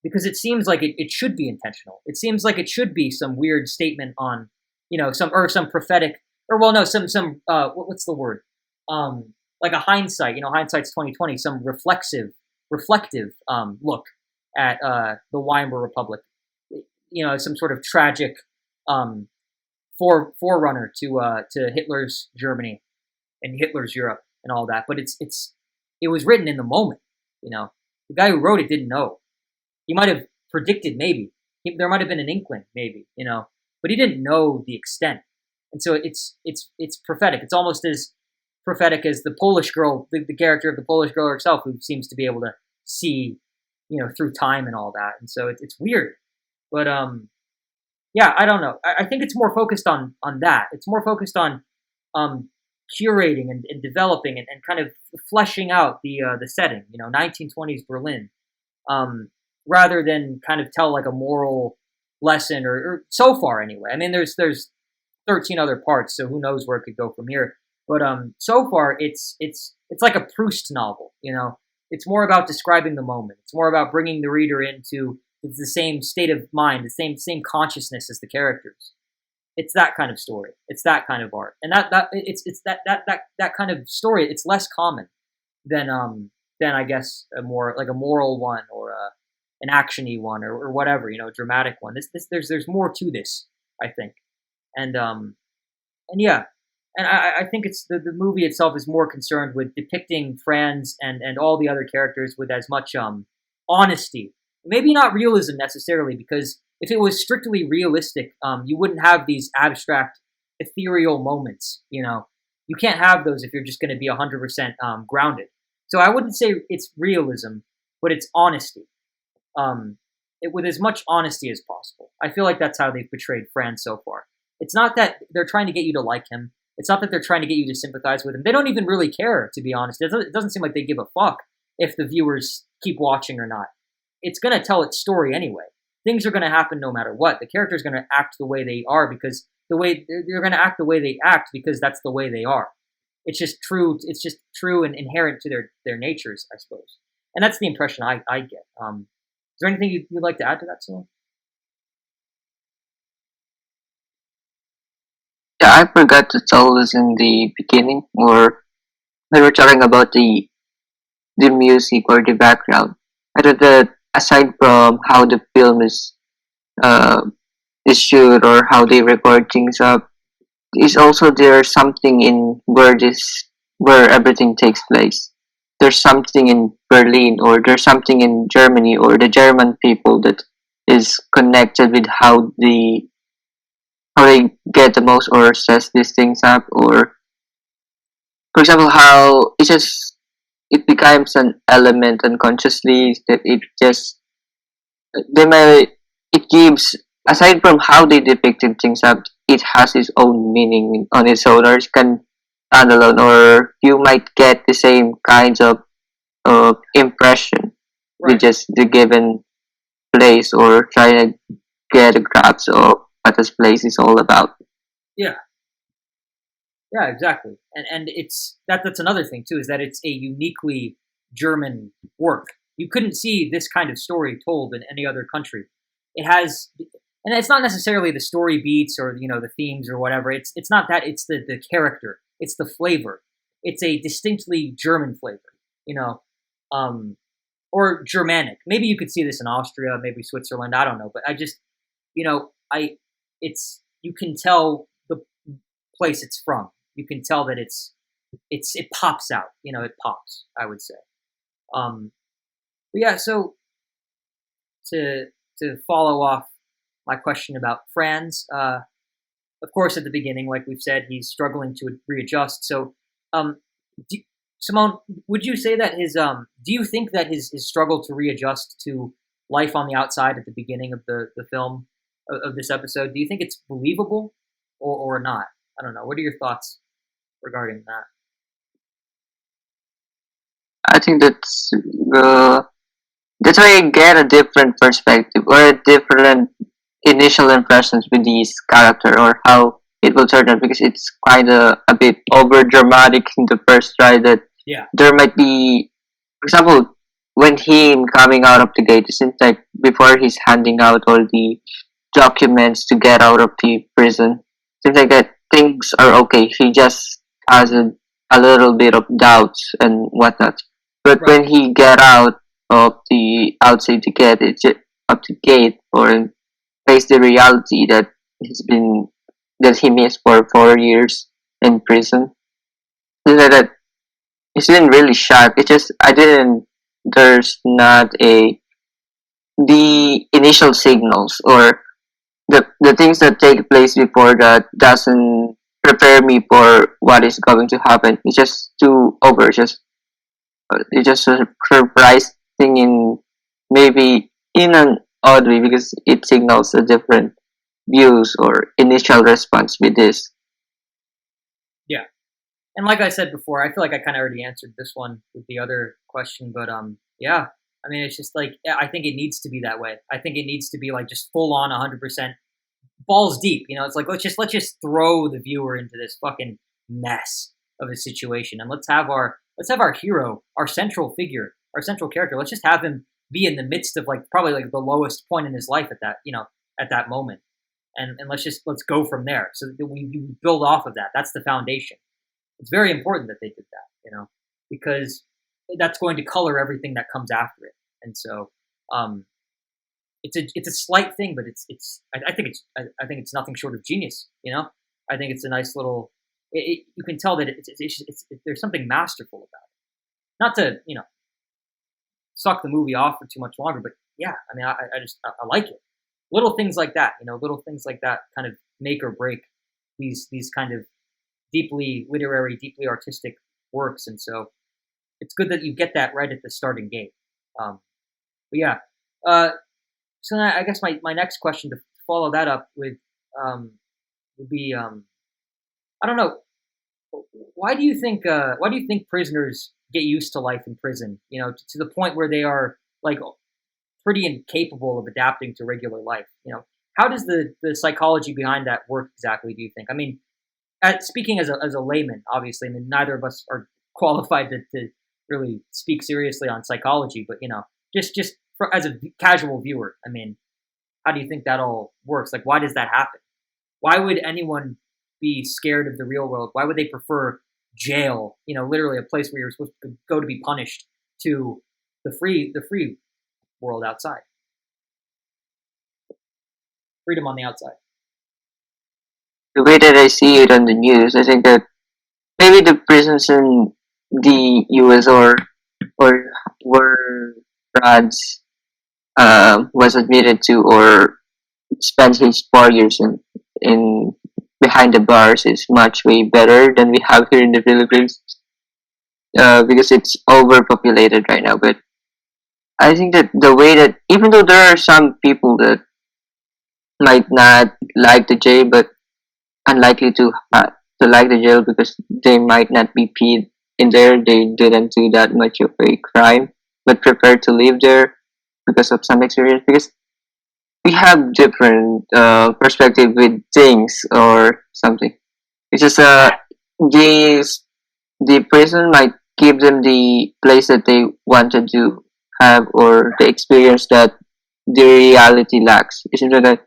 because it seems like it should be intentional. It seems like it should be some weird statement on, you know, some prophetic, or well, no, some what's the word? Like a hindsight. You know, hindsight's 2020. Some reflective look at the Weimar Republic. You know, some sort of tragic forerunner to Hitler's Germany and Hitler's Europe and all that. But it was written in the moment. You know, the guy who wrote it didn't know. He might have predicted, maybe. There might have been an inkling, maybe, you know, but he didn't know the extent. And so it's prophetic. It's almost as prophetic as the Polish girl, the character of the Polish girl herself, who seems to be able to see, you know, through time and all that. And so it's weird. But yeah, I don't know. I think it's more focused on that. It's more focused on curating and developing and kind of fleshing out the setting, you know, 1920s Berlin, rather than kind of tell like a moral lesson or so far anyway. I mean, there's 13 other parts, so who knows where it could go from here. But so far it's like a Proust novel, you know. It's more about describing the moment. It's more about bringing the reader into the same state of mind, the same consciousness as the characters. It's that kind of story. It's that kind of art, and it's that kind of story. It's less common than I guess a more like a moral one or an actiony one or whatever, you know, a dramatic one. There's more to this, I think, and yeah, and I think it's the movie itself is more concerned with depicting Franz and all the other characters with as much honesty. Maybe not realism necessarily, because if it was strictly realistic, you wouldn't have these abstract, ethereal moments. You know, you can't have those if you're just going to be 100% grounded. So I wouldn't say it's realism, but it's honesty. With as much honesty as possible. I feel like that's how they've portrayed Franz so far. It's not that they're trying to get you to like him. It's not that they're trying to get you to sympathize with him. They don't even really care, to be honest. It doesn't seem like they give a fuck if the viewers keep watching or not. It's going to tell its story anyway. Things are going to happen no matter what. The character's going to act the way they are because they're going to act the way they act because that's the way they are. It's just true. It's just true and inherent to their natures, I suppose. And that's the impression I get. Is there anything you'd like to add to that, Sunil? Yeah, I forgot to tell this in the beginning, or when we're talking about the music or the background. I thought that aside from how the film uh, is shoot or how they record things up, is also there something in where everything takes place. There's something in Berlin, or there's something in Germany, or the German people that is connected with how they get the most or says these things up, or for example how it becomes an element unconsciously that they might it gives, aside from how they depicted things up, it has its own meaning on its own, or it can stand alone, or you might get the same kinds of impression with just the given place, or try to get a grasp of what this place is all about. Yeah. Yeah, exactly. And it's that's another thing too, is that it's a uniquely German work. You couldn't see this kind of story told in any other country. It has, and it's not necessarily the story beats or, you know, the themes or whatever. It's not that. It's the character. It's the flavor. It's a distinctly German flavor, you know, or Germanic. Maybe you could see this in Austria, maybe Switzerland. I don't know, but I just, you know, you can tell the place it's from. You can tell that it pops out. You know, it pops, I would say. But yeah, so to follow off my question about Franz, of course, at the beginning, like we've said, he's struggling to readjust. So, Simone, would you say that do you think that his struggle to readjust to life on the outside at the beginning of the film of this episode, do you think it's believable or not? I don't know. What are your thoughts regarding that? I think that's That's why I get a different perspective or a different initial impressions with this character or how it will turn out, because it's kind of a bit over dramatic in the first try that Yeah. there might be, for example, when him coming out of the gate, it seems like before he's handing out all the documents to get out of the prison, seems like that things are okay. He just has a little bit of doubts and whatnot. But Right. when he get out of the outside the gate, it's just up the gate or face the reality that he's been that he missed for 4 years in prison. Seems like that it's been really sharp. It just I didn't. There's not a the initial signals or the things that take place before that doesn't prepare me for what is going to happen. It's just too over. It's just surprising in maybe in an odd way because it signals a different views or initial response with this. Yeah. And like I said before, I feel like I kind of already answered this one with the other question, but yeah. I mean, it's just like I think it needs to be that way. I think it needs to be like just full on 100% balls deep. You know, it's like let's just throw the viewer into this fucking mess of a situation, and let's have our hero, our central figure, our central character. Let's just have him be in the midst of like probably like the lowest point in his life at that at that moment, and let's go from there. So that we build off of that. That's the foundation. It's very important that they did that, because that's going to color everything that comes after it. And so, it's a slight thing, but I think it's nothing short of genius. I think it's a nice little. You can tell that there's something masterful about it. Not to suck the movie off for too much longer, but yeah, I mean, I like it. Little things like that, little things like that kind of make or break these kind of deeply literary, deeply artistic works, and so it's good that you get that right at the starting gate. But yeah, so then I guess my next question to follow that up with would be I don't know, why do you think prisoners get used to life in prison? To the point where they are like pretty incapable of adapting to regular life. How does the psychology behind that work exactly? Do you think? I mean, speaking as a layman, obviously, I mean, neither of us are qualified to really speak seriously on psychology, but just as a casual viewer, I mean, how do you think that all works? Like, why does that happen? Why would anyone be scared of the real world? Why would they prefer jail? Literally a place where you're supposed to go to be punished, to the free world outside, freedom on the outside. The way that I see it on the news, I think that maybe the prisons in the US or where Franz was admitted to or spent his 4 years in behind the bars is much way better than we have here in the Philippines because it's overpopulated right now. But I think that the way that even though there are some people that might not like the jail, but unlikely to like the jail because they might not be paid in there. They didn't do that much of a crime, but prefer to live there because of some experience. Because we have different perspective with things or something. It's just these the prison might give them the place that they wanted to have or the experience that the reality lacks. It seems like that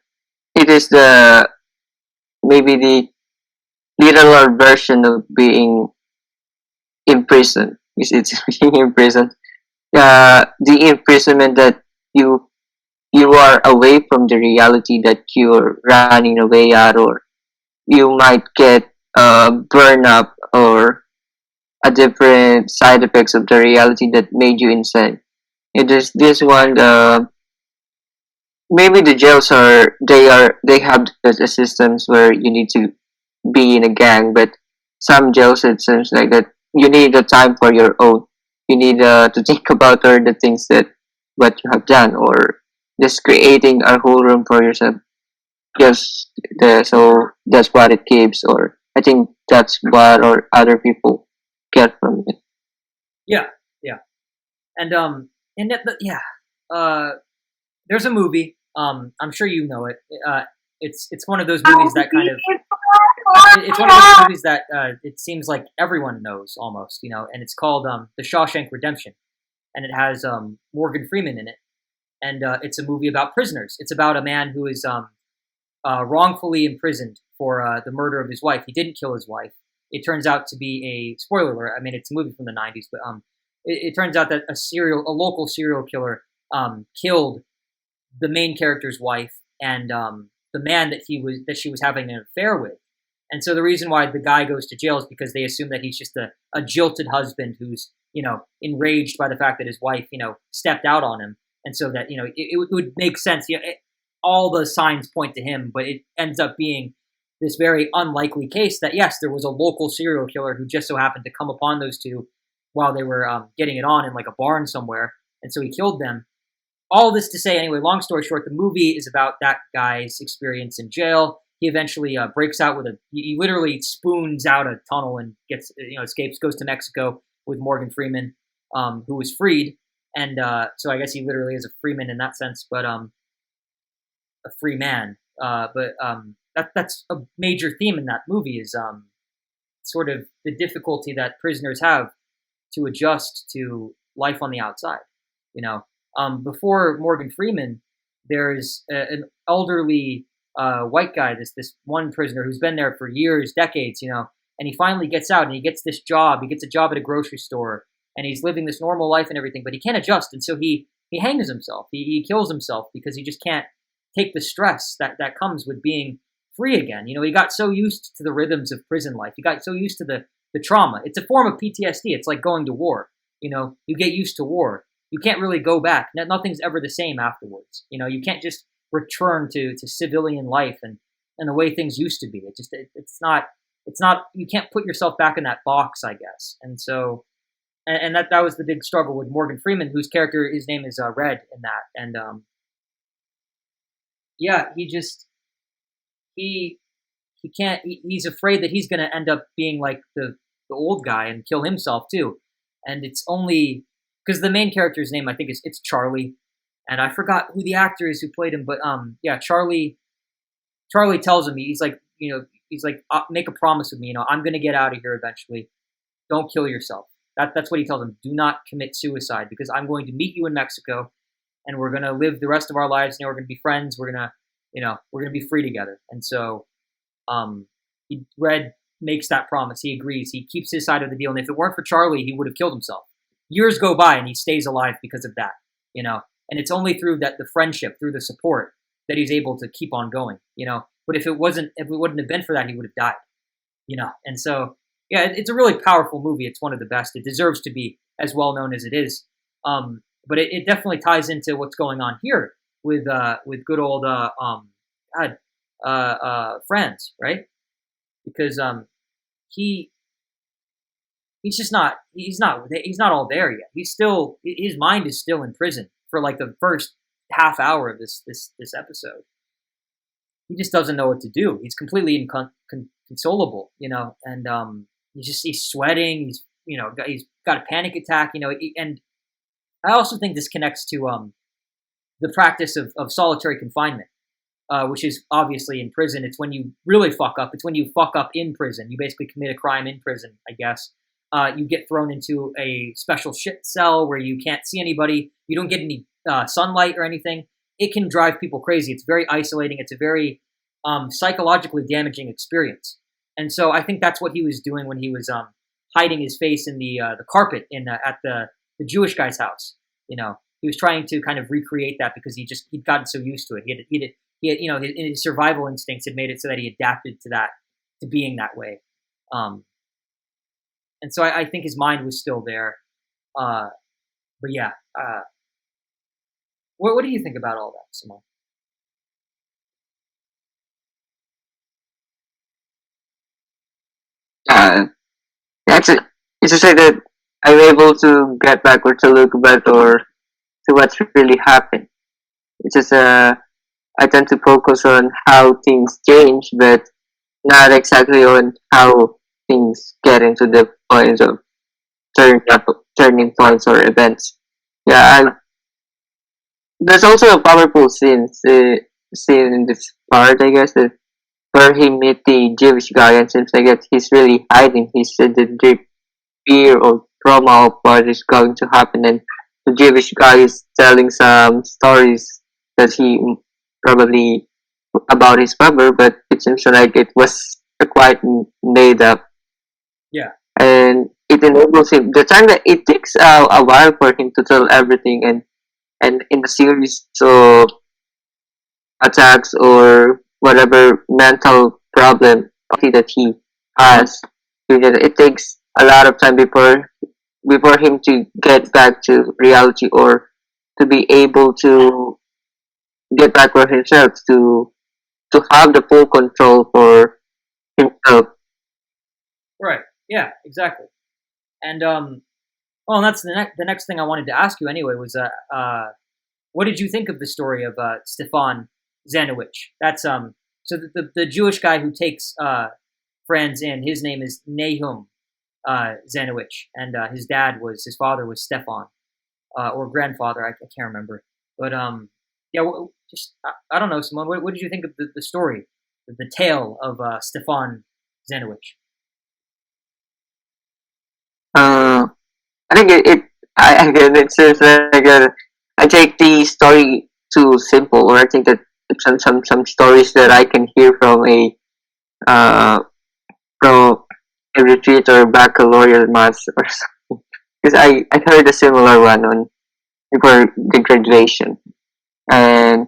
it is the maybe the literal version of being in prison. Because it's being in prison. The imprisonment that you are away from the reality that you're running away at, or you might get burn up or a different side effects of the reality that made you insane. It is this one. Maybe the jails they have the systems where you need to be in a gang, but some jails it seems like that you need the time for your own. You need to think about all the things that what you have done, or just creating a whole room for yourself. Just so that's what it gives, or I think that's what or other people get from it. Yeah, yeah, and yeah. there's a movie. I'm sure you know it. It's one of those movies that kind of it's one of those movies that it seems like everyone knows almost, and it's called The Shawshank Redemption, and it has Morgan Freeman in it, and it's a movie about prisoners. It's about a man who is wrongfully imprisoned for the murder of his wife. He didn't kill his wife. It turns out to be a spoiler alert. I mean, it's a movie from the '90s, but it turns out that a local serial killer killed the main character's wife and the man that she was having an affair with. And so the reason why the guy goes to jail is because they assume that he's just a jilted husband who's, enraged by the fact that his wife, stepped out on him. And so that, it would make sense. All the signs point to him, but it ends up being this very unlikely case that, yes, there was a local serial killer who just so happened to come upon those two while they were getting it on in like a barn somewhere. And so he killed them. All this to say, anyway, long story short, the movie is about that guy's experience in jail. He eventually breaks out he literally spoons out a tunnel and gets, escapes, goes to Mexico with Morgan Freeman, who was freed. And so I guess he literally is a freeman in that sense, but a free man. But that's a major theme in that movie is sort of the difficulty that prisoners have to adjust to life on the outside. Before Morgan Freeman, there's an elderly white guy, this one prisoner who's been there for years, decades, and he finally gets out and he gets this job. He gets a job at a grocery store and he's living this normal life and everything, but he can't adjust. And so he hangs himself. He kills himself because he just can't take the stress that comes with being free again. He got so used to the rhythms of prison life. He got so used to the trauma. It's a form of PTSD. It's like going to war. You get used to war. You can't really go back. Nothing's ever the same afterwards. You can't just return to civilian life and the way things used to be. It's not, you can't put yourself back in that box, I guess. And so, and that was the big struggle with Morgan Freeman, whose character, his name is Red in that. And he's afraid that he's going to end up being like the old guy and kill himself too. And it's only because the main character's name, I think it's Charlie. And I forgot who the actor is who played him, but Charlie tells him, he's like, make a promise with me, I'm going to get out of here eventually. Don't kill yourself. That's what he tells him. Do not commit suicide because I'm going to meet you in Mexico and we're going to live the rest of our lives. We're going to be friends. We're going to be free together. And so, Red makes that promise. He agrees. He keeps his side of the deal. And if it weren't for Charlie, he would have killed himself. Years go by and he stays alive because of that, and it's only through the friendship, through the support that he's able to keep on going, but if it wouldn't have been for that, he would have died, and so, yeah, it's a really powerful movie. It's one of the best. It deserves to be as well known as it is. But it definitely ties into what's going on here with good old, Franz, right? Because, he's not all there yet. His mind is still in prison for like the first half hour of this episode. He just doesn't know what to do. He's completely inconsolable, and he's sweating. He's got a panic attack, and I also think this connects to the practice of solitary confinement, which is obviously in prison. It's when you really fuck up. It's when you fuck up in prison. You basically commit a crime in prison, I guess. You get thrown into a special shit cell where you can't see anybody. You don't get any sunlight or anything. It can drive people crazy. It's very isolating. It's a very psychologically damaging experience. And so I think that's what he was doing when he was hiding his face in the carpet at the Jewish guy's house. He was trying to kind of recreate that because he'd gotten so used to it. He had his survival instincts had made it so that he adapted to being that way. And so I think his mind was still there. But yeah, what do you think about all that, Simone? That's it. It's to say that I'm able to get back or to look back or to what's really happened. It's just I tend to focus on how things change, but not exactly on how things get into the points of turning points or events. Yeah, there's also a powerful scene in this part, I guess, that where he meet the Jewish guy, and seems like that he's really hiding. He's in the deep fear or trauma of what is going to happen, and the Jewish guy is telling some stories that he probably about his mother, but it seems like it was quite made up. Yeah. And it enables him. The time that it takes a while for him to tell everything, and in the series, so attacks or whatever mental problem that he has, it takes a lot of time before him to get back to reality, or to be able to get back for himself, to have the full control for himself. Right. Yeah. Exactly. And well, and that's the next thing I wanted to ask you anyway was what did you think of the story of Stefan Zanowicz? That's so the Jewish guy who takes Franz in, his name is Nahum Zanowicz, and his father was Stefan, or grandfather, I can't remember. But yeah, just I don't know, Simone. What did you think of the story, the tale of Stefan Zanowicz? I think again, it's just like I take the story too simple, or I think that some stories that I can hear uh from a retreat or baccalaureate mass or something. Because I heard a similar one on before the graduation, and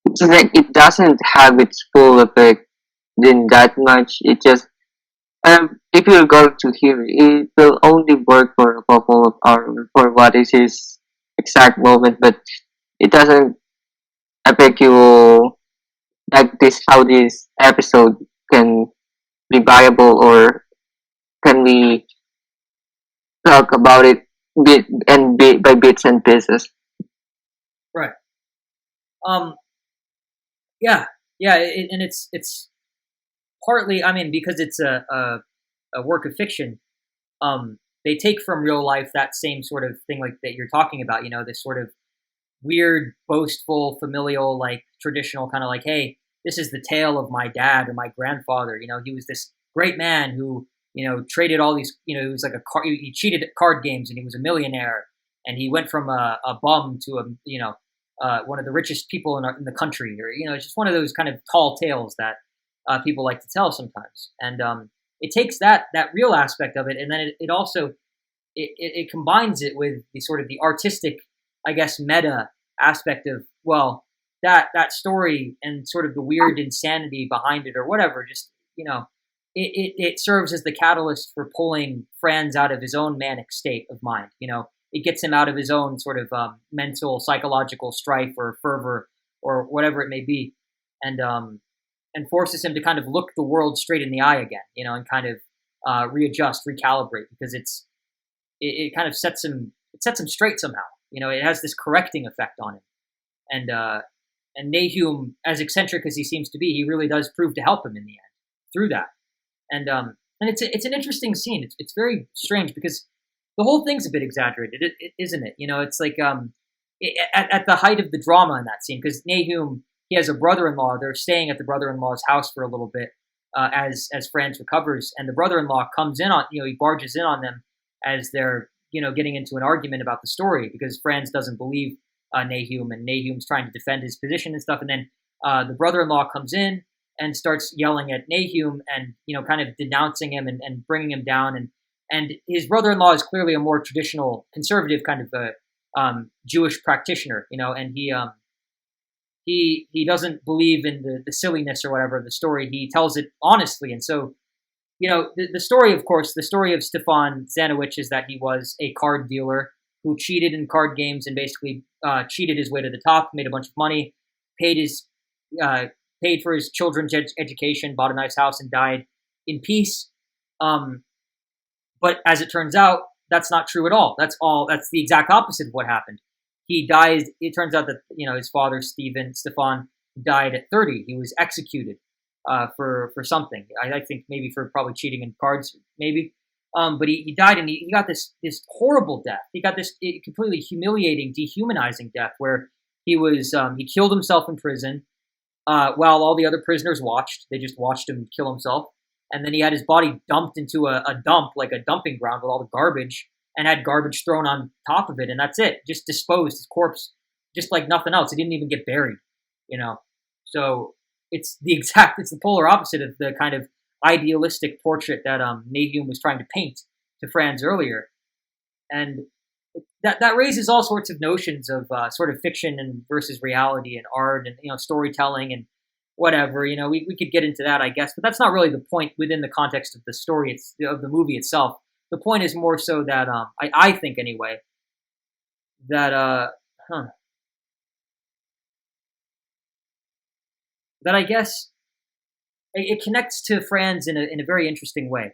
it's just like it doesn't have its full effect in that much. It just if you're going to hear it, it will only work for a couple of hours for what is his exact moment, but it doesn't affect you like this. How this episode can be viable, or can we talk about it bit by bits and pieces? Right. Um. Yeah. Yeah. And it's partly, I mean, because it's a work of fiction. They take from real life that same sort of thing like that you're talking about. You know, this sort of weird, boastful, familial, like traditional kind of like, hey, this is the tale of my dad or my grandfather. You know, he was this great man who, you know, traded all these, you know, he was like he cheated at card games and he was a millionaire, and he went from a bum to a, you know, one of the richest people in the country, or, you know, it's just one of those kind of tall tales that people like to tell sometimes. And it takes that real aspect of it, and then it also it combines it with the sort of the artistic, I guess, meta aspect of, well, that story and sort of the weird insanity behind it or whatever. Just, you know, it serves as the catalyst for pulling Franz out of his own manic state of mind. You know, it gets him out of his own sort of mental, psychological strife or fervor or whatever it may be, and forces him to kind of look the world straight in the eye again. You know, and kind of readjust, recalibrate, because it kind of sets him straight somehow. You know, it has this correcting effect on him, and Nahum, as eccentric as he seems to be, he really does prove to help him in the end through that. And it's an interesting scene. It's very strange because the whole thing's a bit exaggerated, isn't it? You know, it's like at the height of the drama in that scene, because Nahum, he has a brother-in-law. They're staying at the brother-in-law's house for a little bit as Franz recovers, and the brother-in-law comes in on, you know, he barges in on them as they're, you know, getting into an argument about the story, because Franz doesn't believe Nahum, and Nahum's trying to defend his position and stuff. And then the brother-in-law comes in and starts yelling at Nahum and, you know, kind of denouncing him and bringing him down. And his brother-in-law is clearly a more traditional, conservative kind of a Jewish practitioner, you know, and he doesn't believe in the silliness or whatever of the story. He tells it honestly. And so, you know, the story, of course, the story of Stefan Zanowicz is that he was a card dealer who cheated in card games and basically cheated his way to the top, made a bunch of money, paid for his children's education, bought a nice house, and died in peace. But as it turns out, that's not true at all. That's the exact opposite of what happened. He died. It turns out that, you know, his father, Stefan, died at 30. He was executed for something. I think maybe for probably cheating in cards, maybe. But he died, and he got this horrible death. He got this completely humiliating, dehumanizing death, where he killed himself in prison while all the other prisoners watched. They just watched him kill himself. And then he had his body dumped into a dump, like a dumping ground with all the garbage, and had garbage thrown on top of it. And that's it. Just disposed his corpse, just like nothing else. He didn't even get buried, you know? So it's the polar opposite of the kind of idealistic portrait that Nahum was trying to paint to Franz earlier. And that raises all sorts of notions of sort of fiction and versus reality and art and, storytelling and whatever. We could get into that, I guess, but that's not really the point within the context of the story of the movie itself. The point is more so that I think anyway that that I guess it connects to Franz in a very interesting way,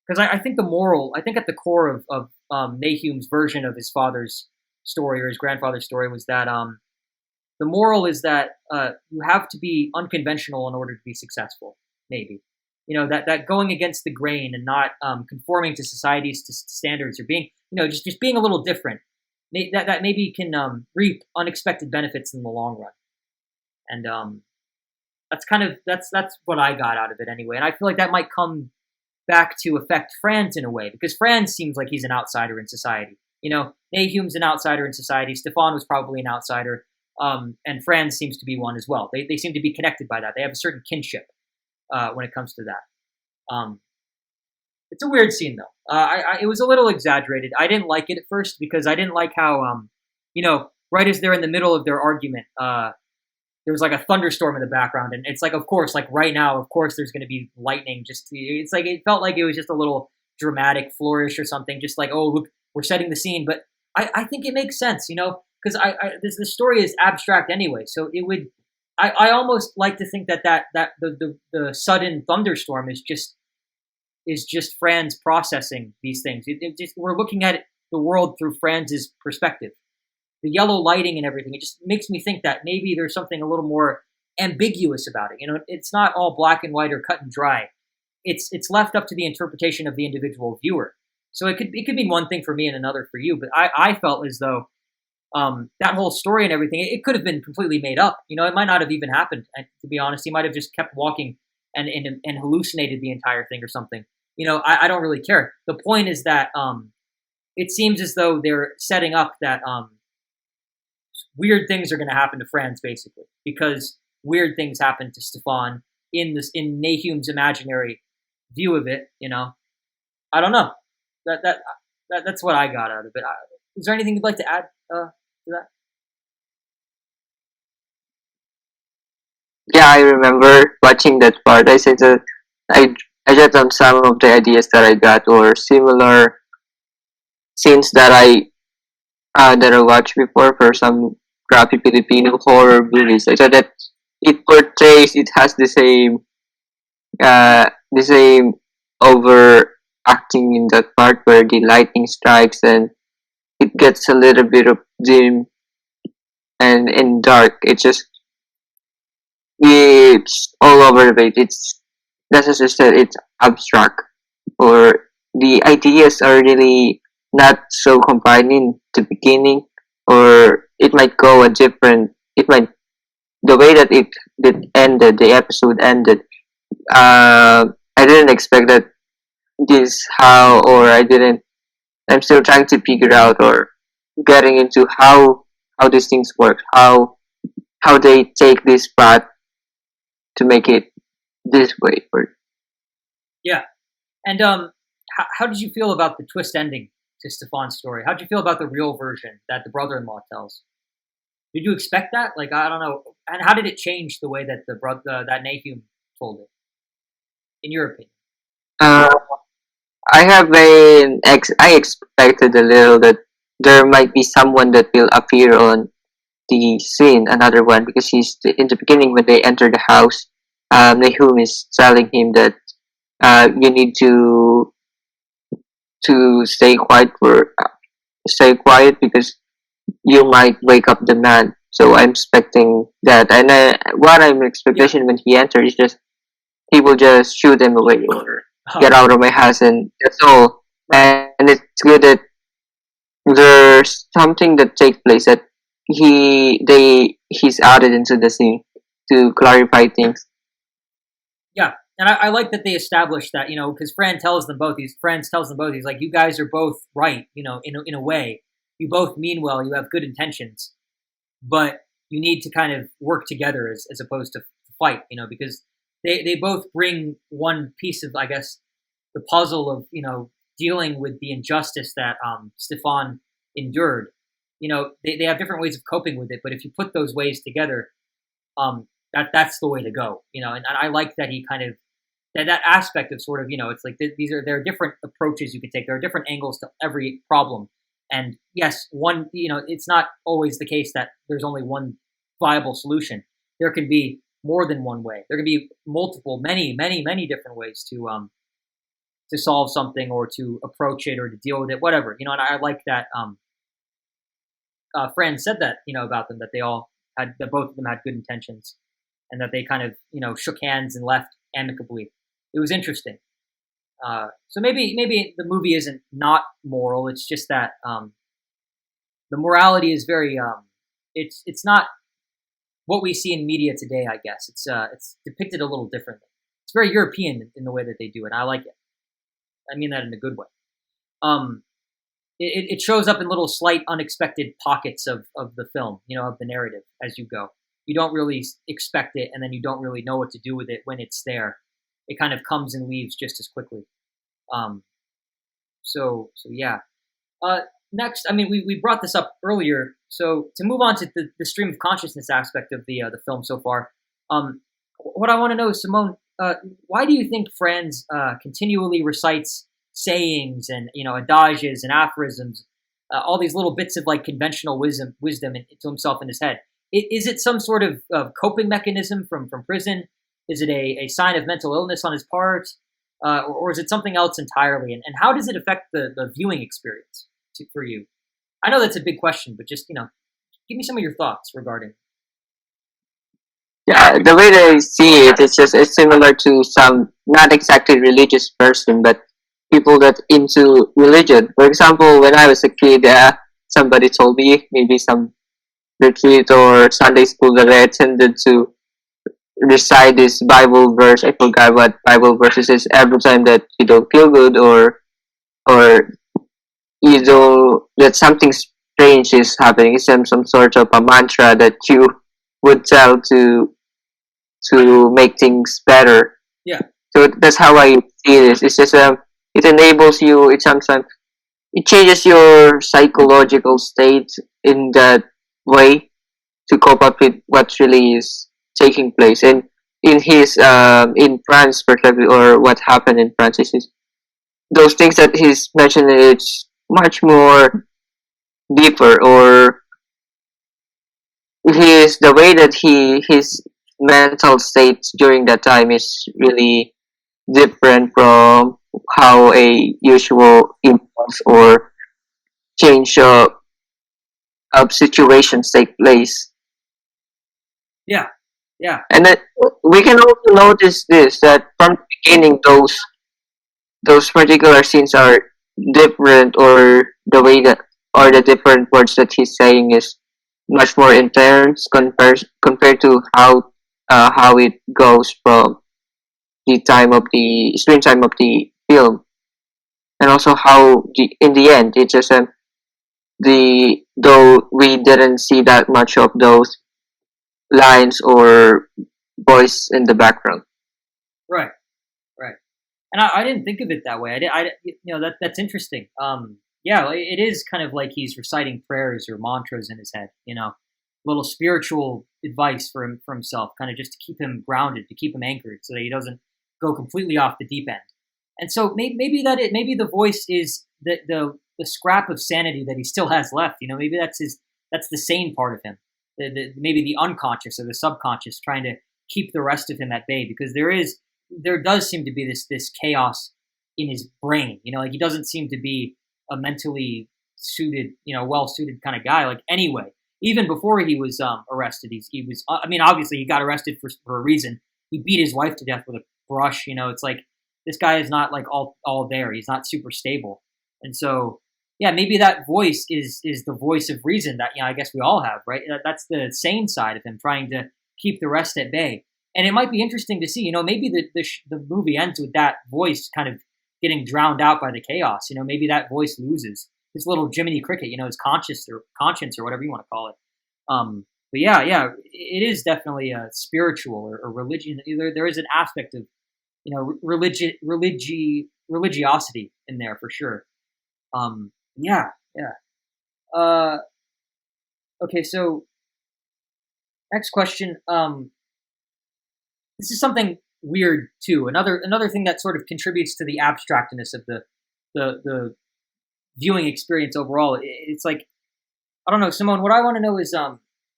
because I think I think at the core of Nahum's version of his father's story or his grandfather's story was that the moral is that you have to be unconventional in order to be successful. Maybe, that going against the grain and not conforming to society's standards, or being, just being a little different. That maybe can reap unexpected benefits in the long run. And that's what I got out of it anyway. And I feel like that might come back to affect Franz in a way, because Franz seems like he's an outsider in society. Nahum's an outsider in society. Stefan was probably an outsider. And Franz seems to be one as well. They seem to be connected by that. They have a certain kinship when it comes to that. It's a weird scene, though. It was a little exaggerated. I didn't like it at first because I didn't like how, right as they're in the middle of their argument, there was like a thunderstorm in the background, and it's like, of course, like right now, of course, there's going to be lightning. It's like it felt like it was just a little dramatic flourish or something. Just like, oh, look, we're setting the scene. But I think it makes sense, because this story is abstract anyway. So it would, I almost like to think that the sudden thunderstorm is just Franz processing these things. We're looking at the world through Franz's perspective. The yellow lighting and everything, it just makes me think that maybe there's something a little more ambiguous about it. It's not all black and white or cut and dry. It's left up to the interpretation of the individual viewer. So it could mean one thing for me and another for you. But I felt as though that whole story and everything, it could have been completely made up. It might not have even happened. And to be honest, he might have just kept walking and hallucinated the entire thing or something. I don't really care. The point is that it seems as though they're setting up that weird things are going to happen to Franz, basically, because weird things happen to Stefan in Nahum's imaginary view of it. I don't know. That's what I got out of it. Is there anything you'd like to add to that? Yeah, I remember watching that part. I said that I jot down some of the ideas that I got, or similar scenes that I watched before for some crappy Filipino horror movies. I thought that it has the same overacting in that part where the lightning strikes and it gets a little bit of dim and dark. It's all over the place. It's, that's as I said, it's abstract, or the ideas are really not so combined in the beginning, or it might go the way that the episode ended, I didn't expect that I'm still trying to figure out, or getting into how these things work, how they take this path to make it this way. Yeah. And how did you feel about the twist ending to Stefan's story? How did you feel about the real version that the brother-in-law tells? Did you expect that? Like, I don't know. And how did it change the way that that Nahum told it, in your opinion? I expected a little that there might be someone that will appear on the scene, another one, because he's in the beginning when they enter the house. Nahum is telling him that you need to stay quiet because you might wake up the man. So I'm expecting that, and what I'm expectation when he enters is just he will just shoot them away or get out of my house, and that's all. And it's good that there's something that takes place that he's added into the scene to clarify things. Yeah, and I like that they established that, because Franz tells them both, he's like, you guys are both right, in a way. You both mean well, you have good intentions, but you need to kind of work together as opposed to fight, because they both bring one piece of, I guess, the puzzle of, dealing with the injustice that Stefan endured. They have different ways of coping with it, but if you put those ways together, that's the way to go, and I like that he kind of, that aspect of sort of, it's like there are different approaches you can take. There are different angles to every problem. And yes, one, it's not always the case that there's only one viable solution. There can be more than one way. There can be multiple, many, many, many different ways to solve something or to approach it or to deal with it, whatever, and I like that, Franz said that, about them, that that both of them had good intentions and that they kind of, shook hands and left amicably. It was interesting. So maybe the movie isn't not moral. It's just that the morality is very it's not what we see in media today. I guess it's depicted a little differently. It's very European in the way that they do it. I like it. I mean that in a good way. It shows up in little slight unexpected pockets of the film, of the narrative as you go. You don't really expect it, and then you don't really know what to do with it when it's there. It kind of comes and leaves just as quickly. So yeah. Next, I mean, we brought this up earlier. So to move on to the stream of consciousness aspect of the film so far, what I want to know is, Simone, why do you think Franz continually recites sayings and adages and aphorisms, all these little bits of like conventional wisdom to himself in his head? Is it some sort of coping mechanism from prison? Is it a sign of mental illness on his part? Or is it something else entirely? And how does it affect the viewing experience for you? I know that's a big question, but just, give me some of your thoughts regarding. Yeah, the way that I see it, it's similar to some not exactly religious person, but people that into religion. For example, when I was a kid, somebody told me, maybe some retreat or Sunday school that I attended, to recite this Bible verse. I forgot what Bible verse it is. Every time that you don't feel good or you don't, that something strange is happening, it's some sort of a mantra that you would tell to make things better. Yeah. So that's how I see this. It's just it enables you. It changes your psychological state in that way to cope up with what really is taking place. And in his in France perspective, or what happened in France, is those things that he's mentioning, it's much more deeper, or the way that his mental state during that time is really different from how a usual impulse or change of situations take place. Yeah. And then we can also notice this, that from the beginning, those particular scenes are different, or the way that, or the different words that he's saying is much more intense compared to how it goes from the time of the screen time of the film, and also how in the end it's just though we didn't see that much of those lines or voice in the background. Right. And I didn't think of it that way. That's interesting. Yeah, it is kind of like he's reciting prayers or mantras in his head. Little spiritual advice for himself, kind of just to keep him grounded, to keep him anchored, so that he doesn't go completely off the deep end. And so maybe the voice is the scrap of sanity that he still has left. Maybe that's the sane part of him. Maybe the unconscious or the subconscious trying to keep the rest of him at bay, because there does seem to be this chaos in his brain. Like he doesn't seem to be a mentally suited, well suited kind of guy. Like anyway, even before he was arrested, he was. I mean, obviously he got arrested for a reason. He beat his wife to death with a brush. It's like this guy is not like all there. He's not super stable, and so yeah, maybe that voice is the voice of reason that I guess we all have, right? That's the sane side of him trying to keep the rest at bay. And it might be interesting to see, maybe the movie ends with that voice kind of getting drowned out by the chaos. Maybe that voice loses his little Jiminy Cricket, his conscience or whatever you want to call it. But yeah, it is definitely a spiritual or religion. There is an aspect of religiosity in there for sure. Yeah. Okay, so next question. This is something weird too. Another thing that sort of contributes to the abstractness of the viewing experience overall. It's like, I don't know, Simone. What I want to know is, and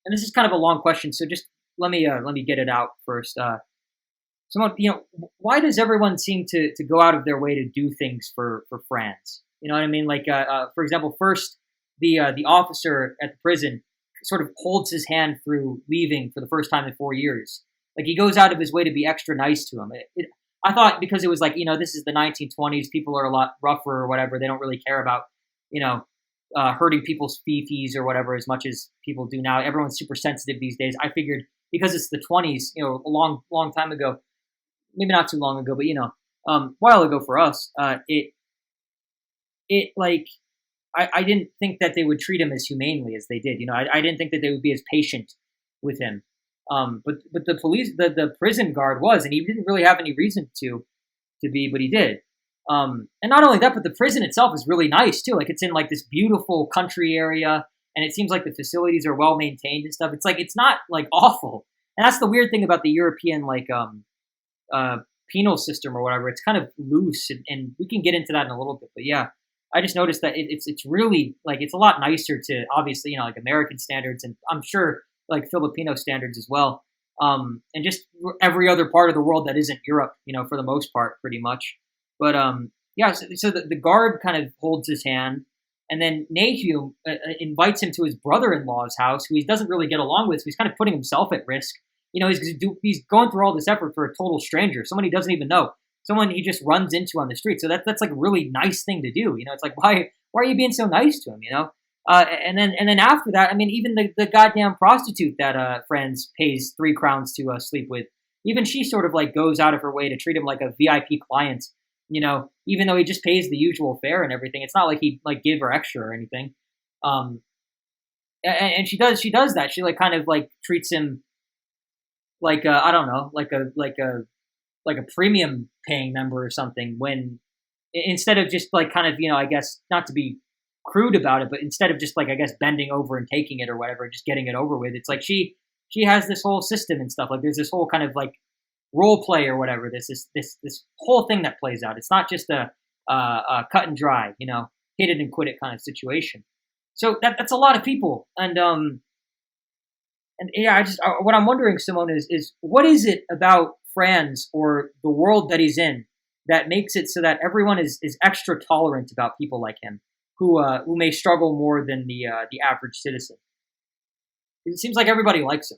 this is kind of a long question, so just let me get it out first. Simone, why does everyone seem to go out of their way to do things for Franz? You know what I mean? Like, for example, first the officer at the prison sort of holds his hand through leaving for the first time in 4 years. Like, he goes out of his way to be extra nice to him. I thought because it was like, this is the 1920s, people are a lot rougher or whatever. They don't really care about, hurting people's feces or whatever as much as people do now. Everyone's super sensitive these days. I figured because it's the 20s, a long time ago, maybe not too long ago, but a while ago for us, I didn't think that they would treat him as humanely as they did. I didn't think that they would be as patient with him. But the prison guard was, and he didn't really have any reason to be, but he did. And not only that, but the prison itself is really nice too. Like, it's in like this beautiful country area, and it seems like the facilities are well maintained and stuff. It's like, it's not like awful. And that's the weird thing about the European penal system or whatever. It's kind of loose, and we can get into that in a little bit. But yeah, I just noticed that it's really like, it's a lot nicer to obviously like American standards, and I'm sure like Filipino standards as well, and just every other part of the world that isn't Europe, for the most part, pretty much. But yeah, so the guard kind of holds his hand, and then Nahum invites him to his brother-in-law's house, who he doesn't really get along with, so he's kind of putting himself at risk. He's going through all this effort for a total stranger, someone he doesn't even know, someone he just runs into on the street. So that's like a really nice thing to do. It's like, why are you being so nice to him? And then after that, I mean, even the goddamn prostitute that Franz pays 3 crowns to sleep with, even she sort of like goes out of her way to treat him like a VIP client. Even though he just pays the usual fare and everything, it's not like he like give her extra or anything. And she does that. She like kind of like treats him like I don't know, like a premium paying member or something, when instead of just like kind of, I guess, not to be crude about it, but instead of just like, I guess, bending over and taking it or whatever, just getting it over with, it's like she has this whole system and stuff. Like, there's this whole kind of like role play or whatever. This whole thing that plays out. It's not just a cut and dry, hit it and quit it kind of situation. So that's a lot of people. And yeah, what I'm wondering, Simone, is what is it about Franz or the world that he's in that makes it so that everyone is extra tolerant about people like him, who may struggle more than the average citizen? It seems like everybody likes him,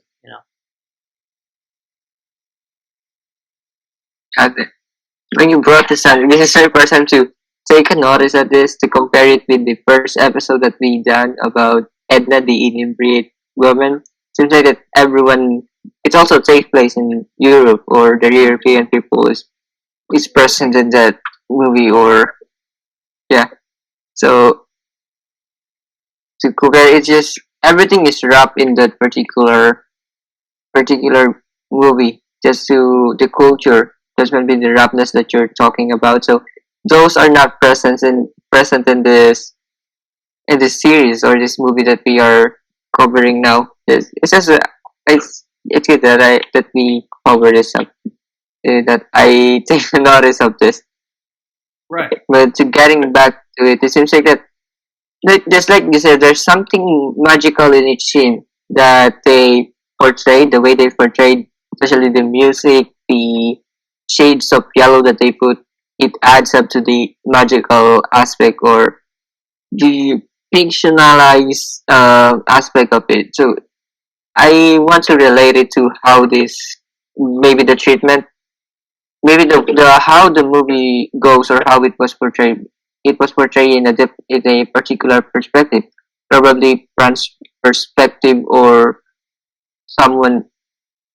When you brought this up, this is the first time to take a notice of this, to compare it with the first episode that we done about Edna, the inebriate woman. Seems like that everyone, it also takes place in Europe, or the European people is present in that movie, or yeah. So to compare, it's just everything is wrapped in that particular movie, just to the culture. There's going to be the rapness that you're talking about. So those are not present in this series or this movie that we are covering now. It's just it's good that we cover this up. That I take notice of this. Right. But to getting back to it, it seems like that, just like you said, there's something magical in each scene that they portrayed, the way they portrayed, especially the music, the shades of yellow that they put. It adds up to the magical aspect or the fictionalized aspect of it. So I want to relate it to how this, maybe the treatment, maybe the how the movie goes or how it was portrayed. it was portrayed in a particular perspective, probably Fran's perspective or someone,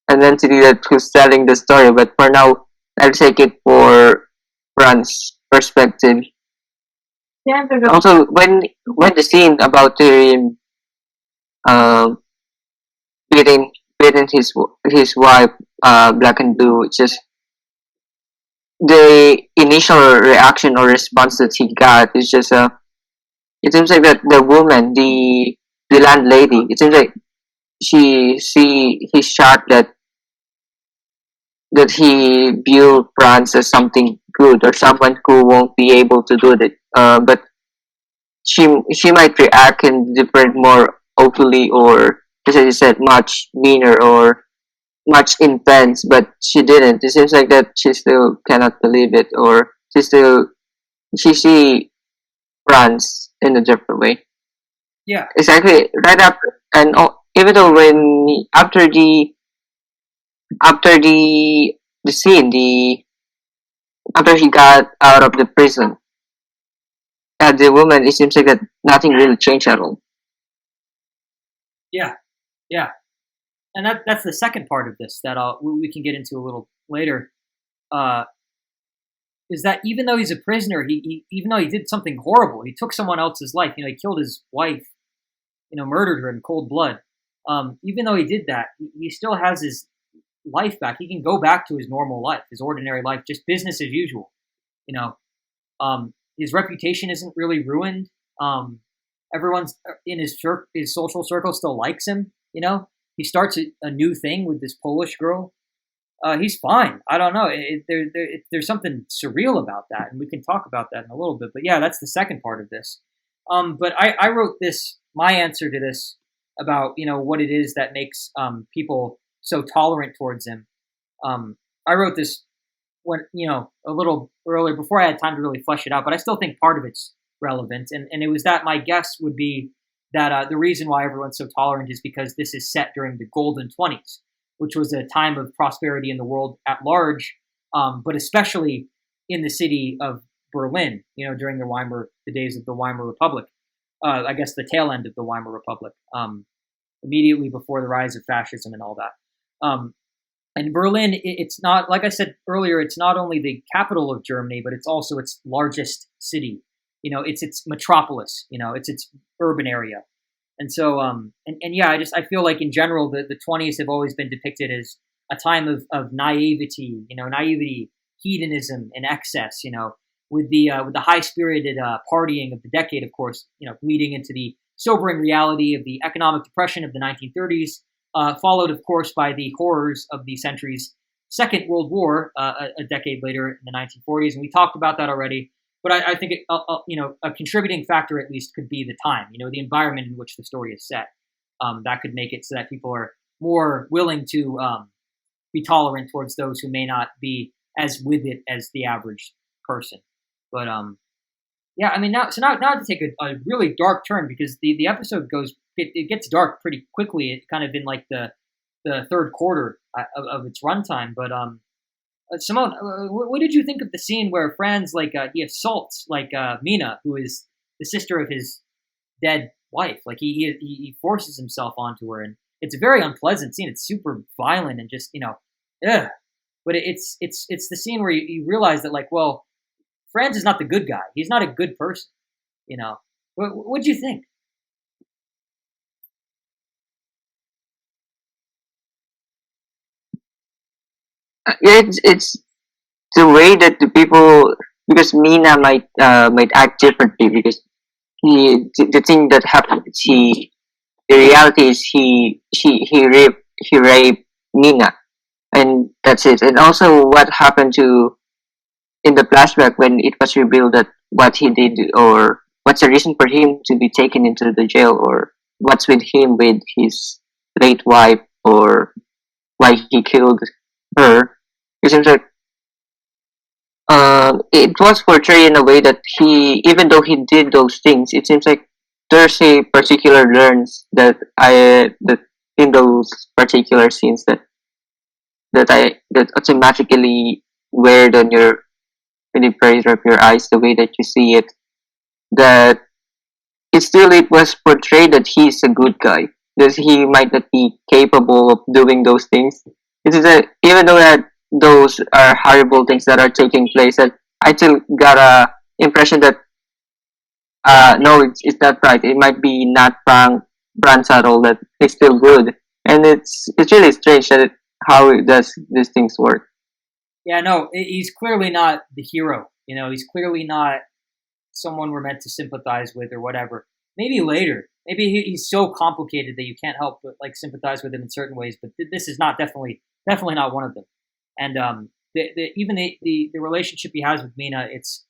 an entity that who's telling the story. But for now, I'll take it for Fran's perspective. Also, when the scene about him um beating his wife black and blue, it's just the initial reaction or response that he got is just it seems like that the woman, the landlady, it seems like he's shocked that he viewed Franz as something good or someone who won't be able to do it. But she might react in different, more openly, or just as you said, much meaner or much intense. But she didn't. It seems like that she still cannot believe it, or she see Franz in a different way. Yeah. Exactly. Right after, and even though when after the scene, after he got out of the prison, the woman, it seems like that nothing really changed at all. Yeah. Yeah. And that's the second part of this that we can get into a little later. Is that even though he's a prisoner, even though he did something horrible, he took someone else's life. He killed his wife. Murdered her in cold blood. Even though he did that, he still has his life back. He can go back to his normal life, his ordinary life, just business as usual. His reputation isn't really ruined. Everyone's in his social circle still likes him. He starts a new thing with this Polish girl. He's fine. I don't know. There's something surreal about that, and we can talk about that in a little bit. But yeah, that's the second part of this. But I wrote my answer to this about what it is that makes people so tolerant towards him. I wrote this when a little earlier before I had time to really flesh it out, but I still think part of it's relevant, and it was that my guess would be that the reason why everyone's so tolerant is because this is set during the Golden 20s, which was a time of prosperity in the world at large, but especially in the city of Berlin, during the days of the Weimar Republic. I guess the tail end of the Weimar Republic, immediately before the rise of fascism and all that. And Berlin, it's not, like I said earlier, it's not only the capital of Germany, but it's also its largest city. It's its metropolis. It's its urban area. And so, yeah, I feel like in general, the 20s have always been depicted as a time of naivety, hedonism, and excess, with the high-spirited partying of the decade, of course, leading into the sobering reality of the economic depression of the 1930s, followed, of course, by the horrors of the century's Second World War a decade later in the 1940s. And we talked about that already. But I think a contributing factor at least could be the time, the environment in which the story is set. That could make it so that people are more willing to be tolerant towards those who may not be as with it as the average person. But yeah, I mean now to take a really dark turn, because the episode it gets dark pretty quickly. It's kind of in like the third quarter of its runtime. But Simone, what did you think of the scene where Franz he assaults Mina, who is the sister of his dead wife? He forces himself onto her, and it's a very unpleasant scene. It's super violent and just ugh. But it's the scene where you realize that Franz is not the good guy. He's not a good person. What'd you think? Yeah, it's the way that the people, because Mina might act differently, because the thing that happened is the reality is he raped Mina, and that's it. And also what happened to in the flashback when it was revealed that what he did, or what's the reason for him to be taken into the jail, or what's with him with his late wife, or why he killed her. It seems like it was portrayed in a way that even though he did those things, it seems like there's a particular learns that in those particular scenes that automatically wear on the pressure of your eyes, the way that you see it. that it was portrayed that he's a good guy, that he might not be capable of doing those things. It is a, even though that those are horrible things that are taking place, and I still got a impression that no, it's not right. It might be not Franz at all. That he's still good, and it's really strange that how it does these things work. Yeah, no, he's clearly not the hero. He's clearly not someone we're meant to sympathize with or whatever. Maybe later. Maybe he's so complicated that you can't help but like sympathize with him in certain ways. But this is not definitely not one of them. And even the relationship he has with Mina, it's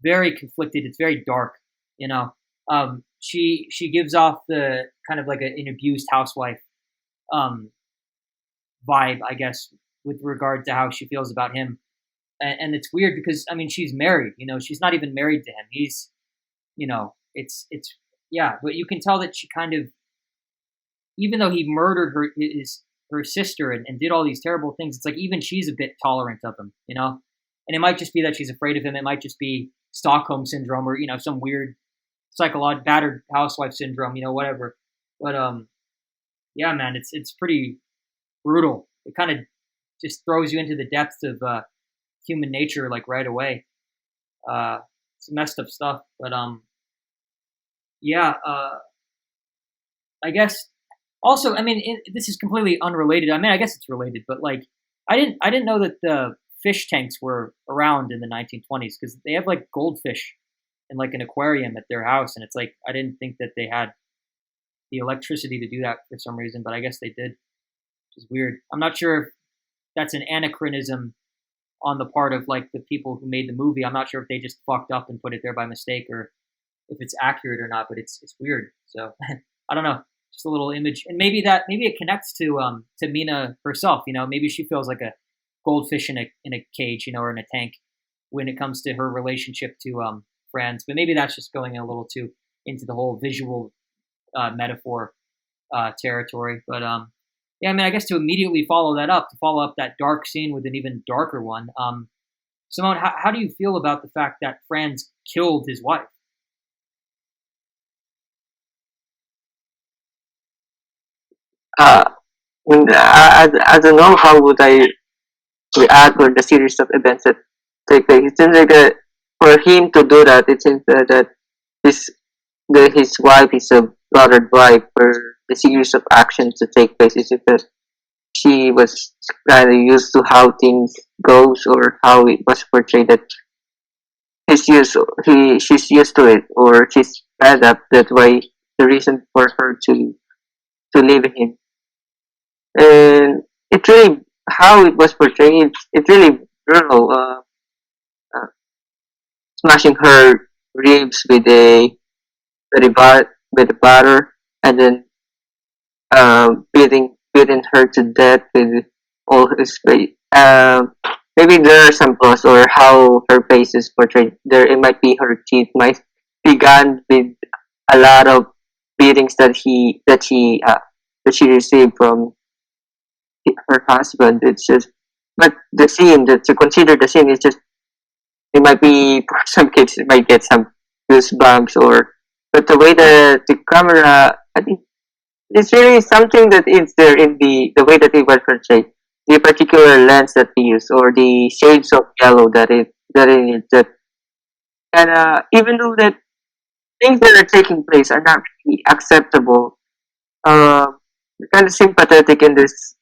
very conflicted. It's very dark. She gives off the kind of like an abused housewife vibe, I guess, with regard to how she feels about him. And it's weird because I mean she's married. She's not even married to him. He's, it's yeah. But you can tell that she kind of, even though he murdered her sister and did all these terrible things, it's like even she's a bit tolerant of him. And it might just be that she's afraid of him. It might just be Stockholm syndrome or some weird psychological battered housewife syndrome. Whatever. But yeah, man, it's pretty brutal. It kind of just throws you into the depths of human nature like right away. It's messed up stuff, but yeah. I guess also, I mean, this is completely unrelated. I mean, I guess it's related, but like, I didn't know that the fish tanks were around in the 1920s because they have like goldfish in like an aquarium at their house, and it's like I didn't think that they had the electricity to do that for some reason, but I guess they did, which is weird. I'm not sure if that's an anachronism on the part of like the people who made the movie. I'm not sure if they just fucked up and put it there by mistake or if it's accurate or not, but it's weird. So I don't know, just a little image, and maybe it connects to Mina herself. Maybe she feels like a goldfish in a cage, or in a tank when it comes to her relationship to Franz. But maybe that's just going a little too into the whole visual metaphor territory. But yeah, I mean, I guess to immediately follow up that dark scene with an even darker one. Simone, how do you feel about the fact that Franz killed his wife? Uh, I don't know how would I react or the series of events that take place. It seems like for him to do that, it seems that his his wife is a bothered wife for the series of actions to take place. Is because she was kind of used to how things goes or how it was portrayed that she's used to it or she's fed up that way. The reason for her to leave him, and it really how it was portrayed. It's really brutal. Uh, Smashing her ribs with a butter, and then beating her to death with all his face. Maybe there are some flaws or how her face is portrayed. There, it might be her teeth might began with a lot of beatings that she received from her husband. It's just, but the scene that to consider the scene is just it might be for some kids it might get some goosebumps or but the way the camera I think it's really something that is there in the way that it was portrayed. The particular lens that they use or the shades of yellow that it is that and even though that things that are taking place are not really acceptable, uh, kind of sympathetic in this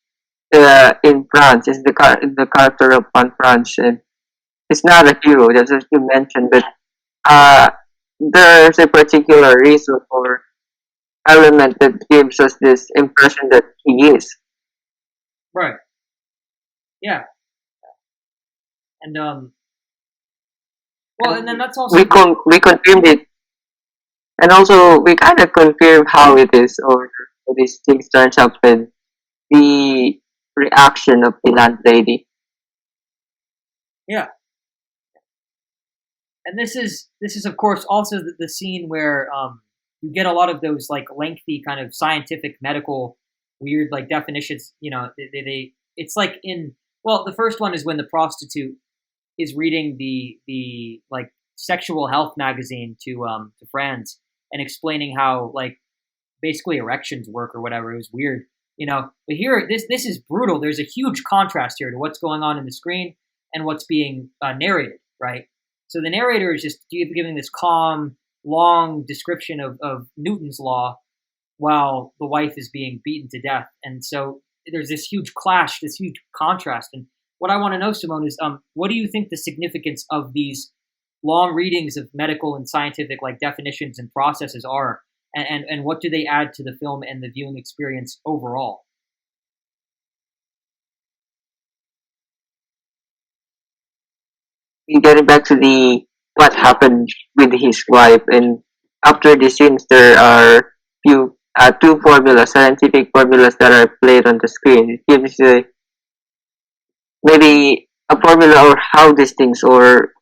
in France is the character of Van France and it's not a hero, that's as you mentioned, but uh, there's a particular reason or element that gives us this impression that he is. Right. Yeah. And well, and then that's also We confirmed it, and also we kind of confirm how it is or how these things turns out with the reaction of the landlady. yeah. And this is of course also the scene where you get a lot of those like lengthy kind of scientific medical weird like definitions. They it's like in well the first one is when the prostitute is reading the like sexual health magazine to Franz and explaining how like basically erections work or whatever. It was weird, But here, this is brutal. There's a huge contrast here to what's going on in the screen and what's being narrated, right? So the narrator is just giving this calm, long description of Newton's law while the wife is being beaten to death. And so there's this huge clash, this huge contrast. And what I want to know, Simone, is what do you think the significance of these long readings of medical and scientific like definitions and processes are, and what do they add to the film and the viewing experience overall? Getting back to the what happened with his wife, and after the scenes, there are two formulas, scientific formulas that are played on the screen. It gives maybe a formula or how these things, or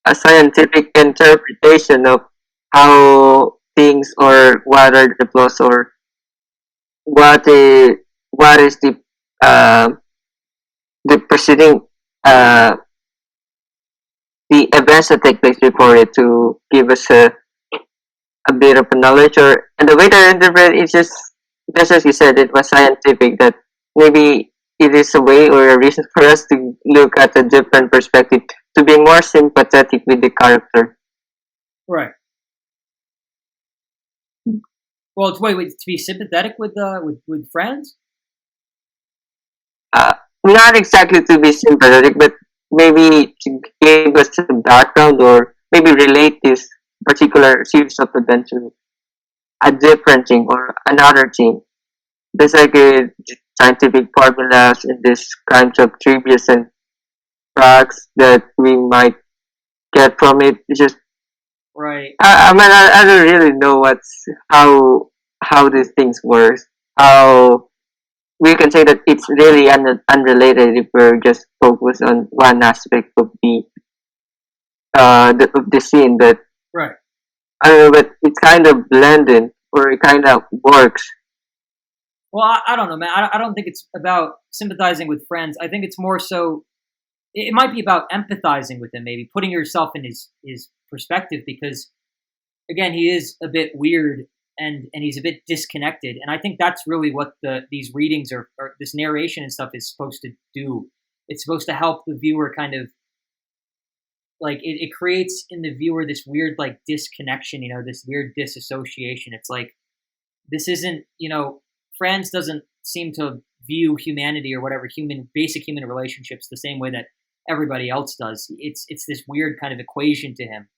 a scientific interpretation of how things, or what are the flaws, or what is the preceding the events that take place before it, to give us a bit of a knowledge. And the way that I interpret it is just as you said, it was scientific, that maybe it is a way or a reason for us to look at a different perspective, to be more sympathetic with the character. Right. Well, to be sympathetic with Franz? Not exactly to be sympathetic, but maybe to give us some background, or maybe relate this particular series of events to a different thing or another thing. There's like scientific formulas and this kinds of trivia and facts that we might get from it. It's just right. I mean, I don't really know how these things work. How we can say that it's really unrelated if we're just focused on one aspect of the scene. But right. I don't know, but it's kind of blended, or it kind of works. Well, I don't know, man. I don't think it's about sympathizing with Franz. I think it's more so, it might be about empathizing with him, maybe putting yourself in his perspective, because again, he is a bit weird and he's a bit disconnected. And I think that's really what these readings or this narration and stuff is supposed to do. It's supposed to help the viewer kind of, like, it creates in the viewer this weird, like, disconnection, this weird disassociation. It's like, this isn't, Franz doesn't seem to view humanity or whatever basic human relationships the same way that everybody else does. It's this weird kind of equation to him.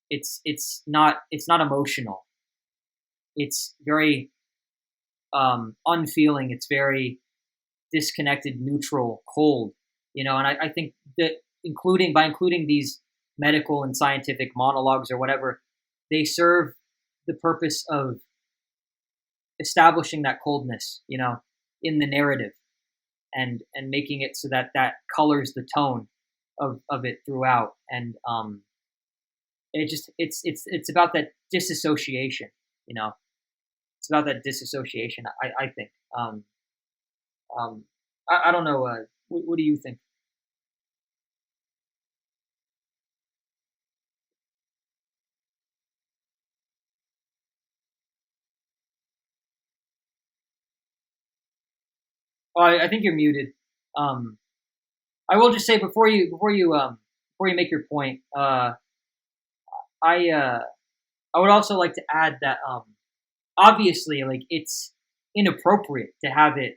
It's not emotional. It's very unfeeling. It's very disconnected, neutral, cold. And I think that by including these medical and scientific monologues or whatever, they serve the purpose of establishing that coldness, in the narrative, and making it so that colors the tone of it throughout. And it's about that disassociation, It's about that disassociation. I think. I don't know. What do you think? Oh, I think you're muted. I will just say before you make your point, I would also like to add that obviously, like, it's inappropriate to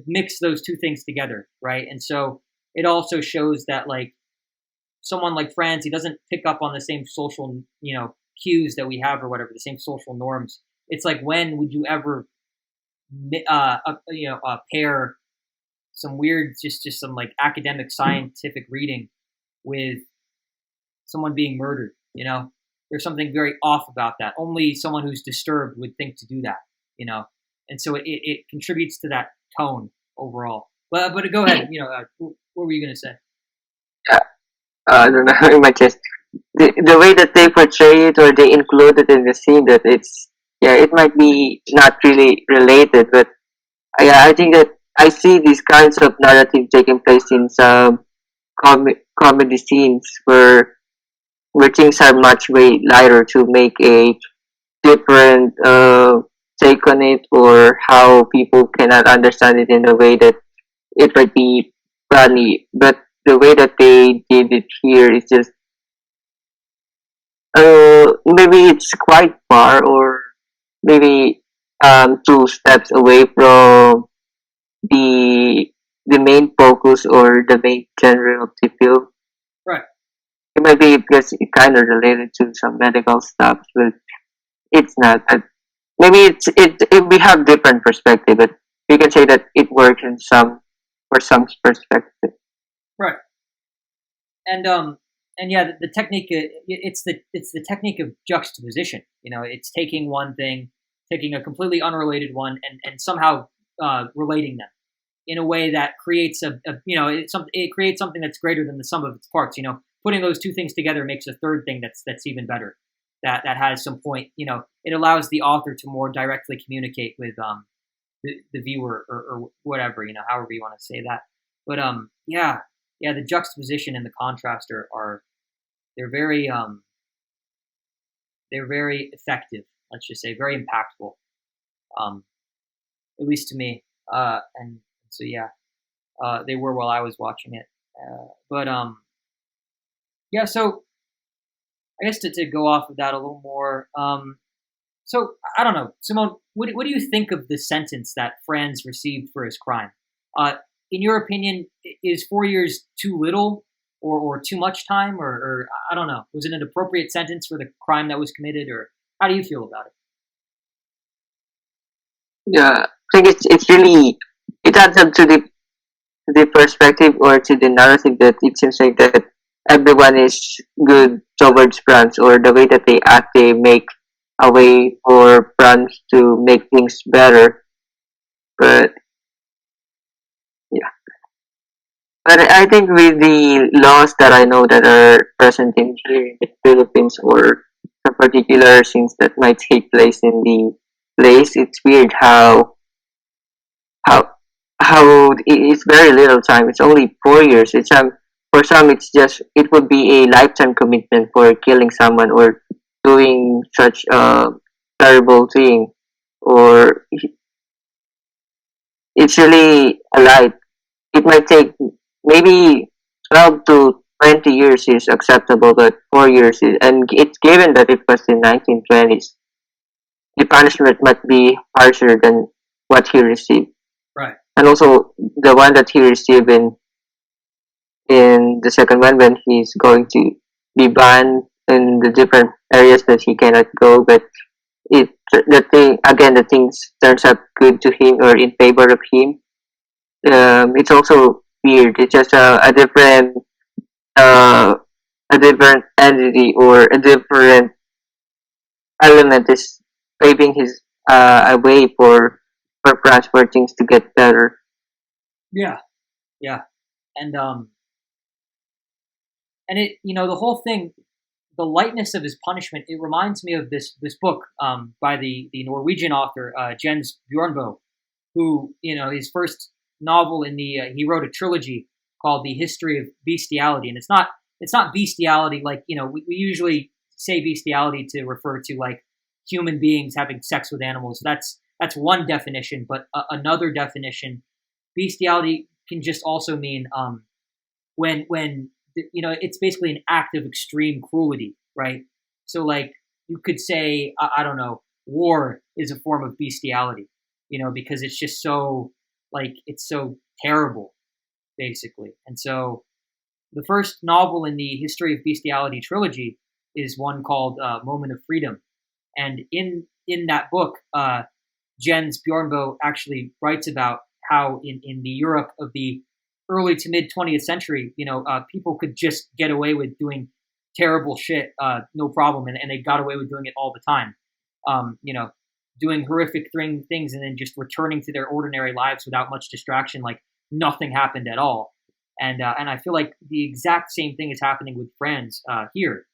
mix those two things together, right? And so it also shows that, like, someone like Franz, he doesn't pick up on the same social, cues that we have or whatever, the same social norms. It's like, when would you ever pair some weird, just some like academic scientific reading with someone being murdered? There's something very off about that. Only someone who's disturbed would think to do that, and so it contributes to that tone overall. But go ahead, what were you gonna say? I don't know. It might just the way that they portray it, or they include it in the scene, that it might be not really related, but I think that I see these kinds of narrative taking place in some comedy scenes, where where things are much way lighter to make a different take on it, or how people cannot understand it in a way that it might be funny. But the way that they did it here is just maybe it's quite far, or maybe two steps away from the the main focus or the main genre of the film. Right. It might be because it kind of related to some medical stuff, but it's not. Maybe it we have different perspective, but we can say that it works in some for some perspective. Right. And yeah, the technique, it's the technique of juxtaposition. It's taking one thing, taking a completely unrelated one, and somehow relating them in a way that creates it creates something that's greater than the sum of its parts. Putting those two things together makes a third thing that's even better. That has some point. It allows the author to more directly communicate with the viewer, or whatever, however you want to say that. But yeah, the juxtaposition and the contrast are they're very effective. Let's just say very impactful, at least to me. And so yeah, they were while I was watching it. But yeah, so I guess to go off of that a little more. So I don't know, Simone, what do you think of the sentence that Franz received for his crime? In your opinion, is 4 years too little or too much time, or I don't know, was it an appropriate sentence for the crime that was committed, or how do you feel about it? Yeah, I think it's really it adds up to the perspective or to the narrative that it seems like that everyone is good towards France, or the way that they act, they make a way for France to make things better. But yeah, but I think with the laws that I know that are present in here in the Philippines, or some particular scenes that might take place in the place, it's weird how it's very little time. It's only 4 years. It's for some it would be a lifetime commitment for killing someone or doing such a terrible thing, or it's really a light. It might take maybe 12 to 20 years is acceptable, but 4 years is, and it's given that it was in 1920s. The punishment might be harsher than what he received. Right. And also the one that he received in the second one, when he's going to be banned in the different areas that he cannot go, but the things turns out good to him or in favor of him. It's also weird. It's just uh, a different entity or a different element is paving his a way for France for things to get better. Yeah, yeah, and it, the whole thing, the lightness of his punishment, it reminds me of this book by the Norwegian author Jens Bjørnboe, who, his first novel he wrote a trilogy called The History of Bestiality, and it's not bestiality like, we usually say bestiality to refer to like human beings having sex with animals. That's one definition, but another definition, bestiality can just also mean when it's basically an act of extreme cruelty, right? So like you could say, I don't know, war is a form of bestiality, because it's just so like it's so terrible, basically. And so the first novel in the History of Bestiality trilogy is one called Moment of Freedom, and in that book, Jens Bjørnboe actually writes about how in the Europe of the early to mid 20th century, people could just get away with doing terrible shit, no problem, and they got away with doing it all the time. Doing horrific things and then just returning to their ordinary lives without much distraction, like nothing happened at all. And I feel like the exact same thing is happening with Franz here.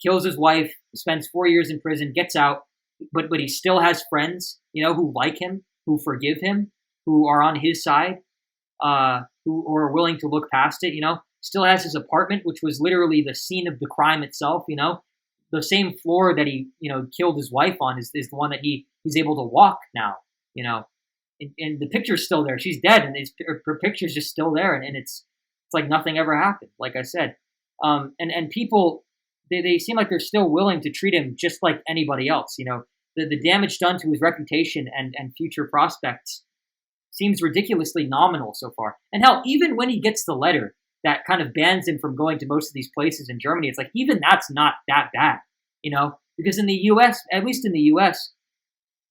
Kills his wife, spends 4 years in prison, gets out, but he still has friends, who like him, who forgive him, who are on his side, who are willing to look past it. still has his apartment, which was literally the scene of the crime itself. The same floor that he killed his wife on is the one that he's able to walk now. And the picture's still there. She's dead, and her picture's just still there, and it's like nothing ever happened. Like I said, and people they seem like they're still willing to treat him just like anybody else. The damage done to his reputation and future prospects seems ridiculously nominal so far. And hell, even when he gets the letter that kind of bans him from going to most of these places in Germany, it's like even that's not that bad, because in the U.S., at least in the U.S.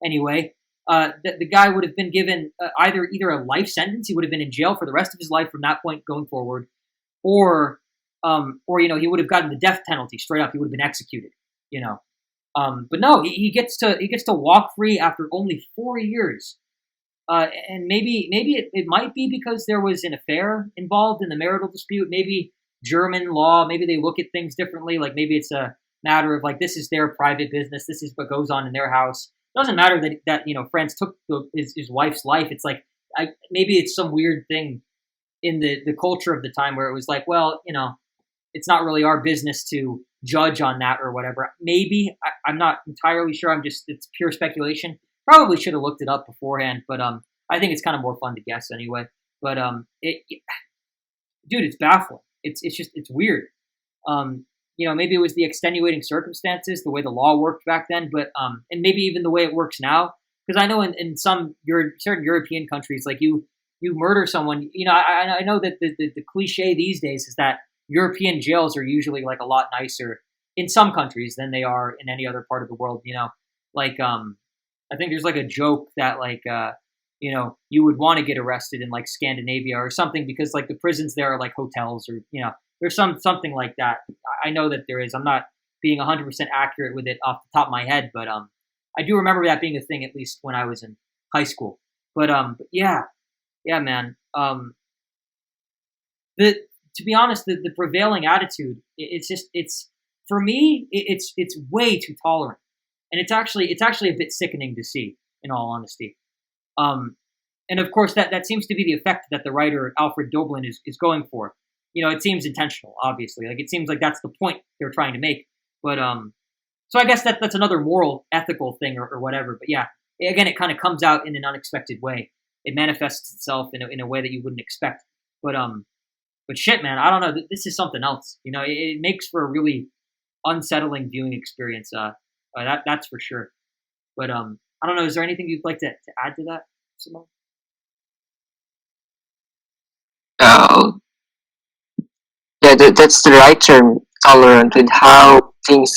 anyway, the guy would have been given either a life sentence. He would have been in jail for the rest of his life from that point going forward, or he would have gotten the death penalty straight up. He would have been executed. But no, he gets to walk free after only 4 years. And maybe it might be because there was an affair involved in the marital dispute. Maybe German law, maybe they look at things differently. Like maybe it's a matter of like, this is their private business. This is what goes on in their house. It doesn't matter that Franz took his wife's life. It's like, maybe it's some weird thing in the culture of the time where it was like, well, it's not really our business to judge on that or whatever. Maybe I'm not entirely sure. It's pure speculation. Probably should have looked it up beforehand, but I think it's kind of more fun to guess anyway. But dude, it's baffling. It's weird. Maybe it was the extenuating circumstances, the way the law worked back then, but and maybe even the way it works now. Because I know in some certain European countries, like you murder someone, I know that the cliche these days is that European jails are usually like a lot nicer in some countries than they are in any other part of the world. I think there's like a joke that like you would want to get arrested in like Scandinavia or something because like the prisons there are like hotels or there's something like that. I know that there is. I'm not being 100% accurate with it off the top of my head, but I do remember that being a thing at least when I was in high school. But yeah, man. To be honest, the prevailing attitude, it's for me, it's way too tolerant. And it's actually a bit sickening to see, in all honesty. And of course, that seems to be the effect that the writer Alfred Doblin is going for. It seems intentional, obviously. Like it seems like that's the point they're trying to make. But so I guess that's another moral, ethical thing or whatever. But yeah, again, it kind of comes out in an unexpected way. It manifests itself in a way that you wouldn't expect. But shit, man, I don't know. This is something else. It makes for a really unsettling viewing experience. That's for sure. But I don't know. Is there anything you'd like to add to that, Simone? Yeah, that's the right term, tolerant with how things.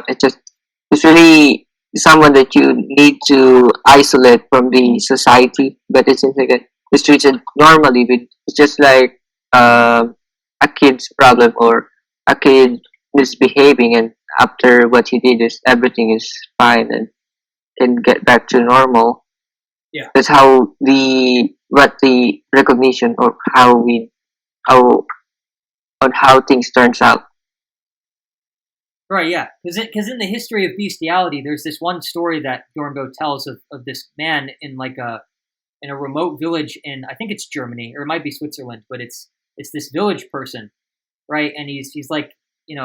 It's really someone that you need to isolate from the society, but it seems like it's treated normally. It's just like a kid's problem or a kid misbehaving, and after what he did is everything is fine and can get back to normal. Yeah, that's how the recognition or how on how things turns out. right. Yeah, because in the history of bestiality, there's this one story that Dornbo tells of this man in a remote village in, I think it's Germany or it might be Switzerland, but it's this village person, right? And he's like, he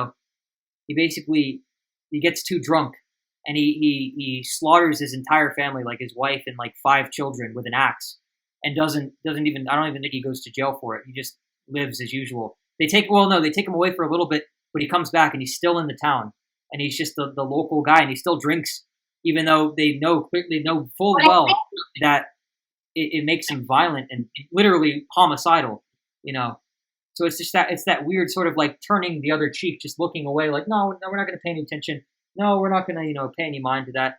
gets too drunk and he slaughters his entire family, like his wife and like 5 children, with an axe, and doesn't even, I don't even think he goes to jail for it. He just lives as usual. They take him away for a little bit, but he comes back and he's still in the town and he's just the local guy and he still drinks, even though they know full well that it makes him violent and literally homicidal, So it's just that weird sort of like turning the other cheek, just looking away, like no, we're not going to pay any attention. No, we're not going to pay any mind to that.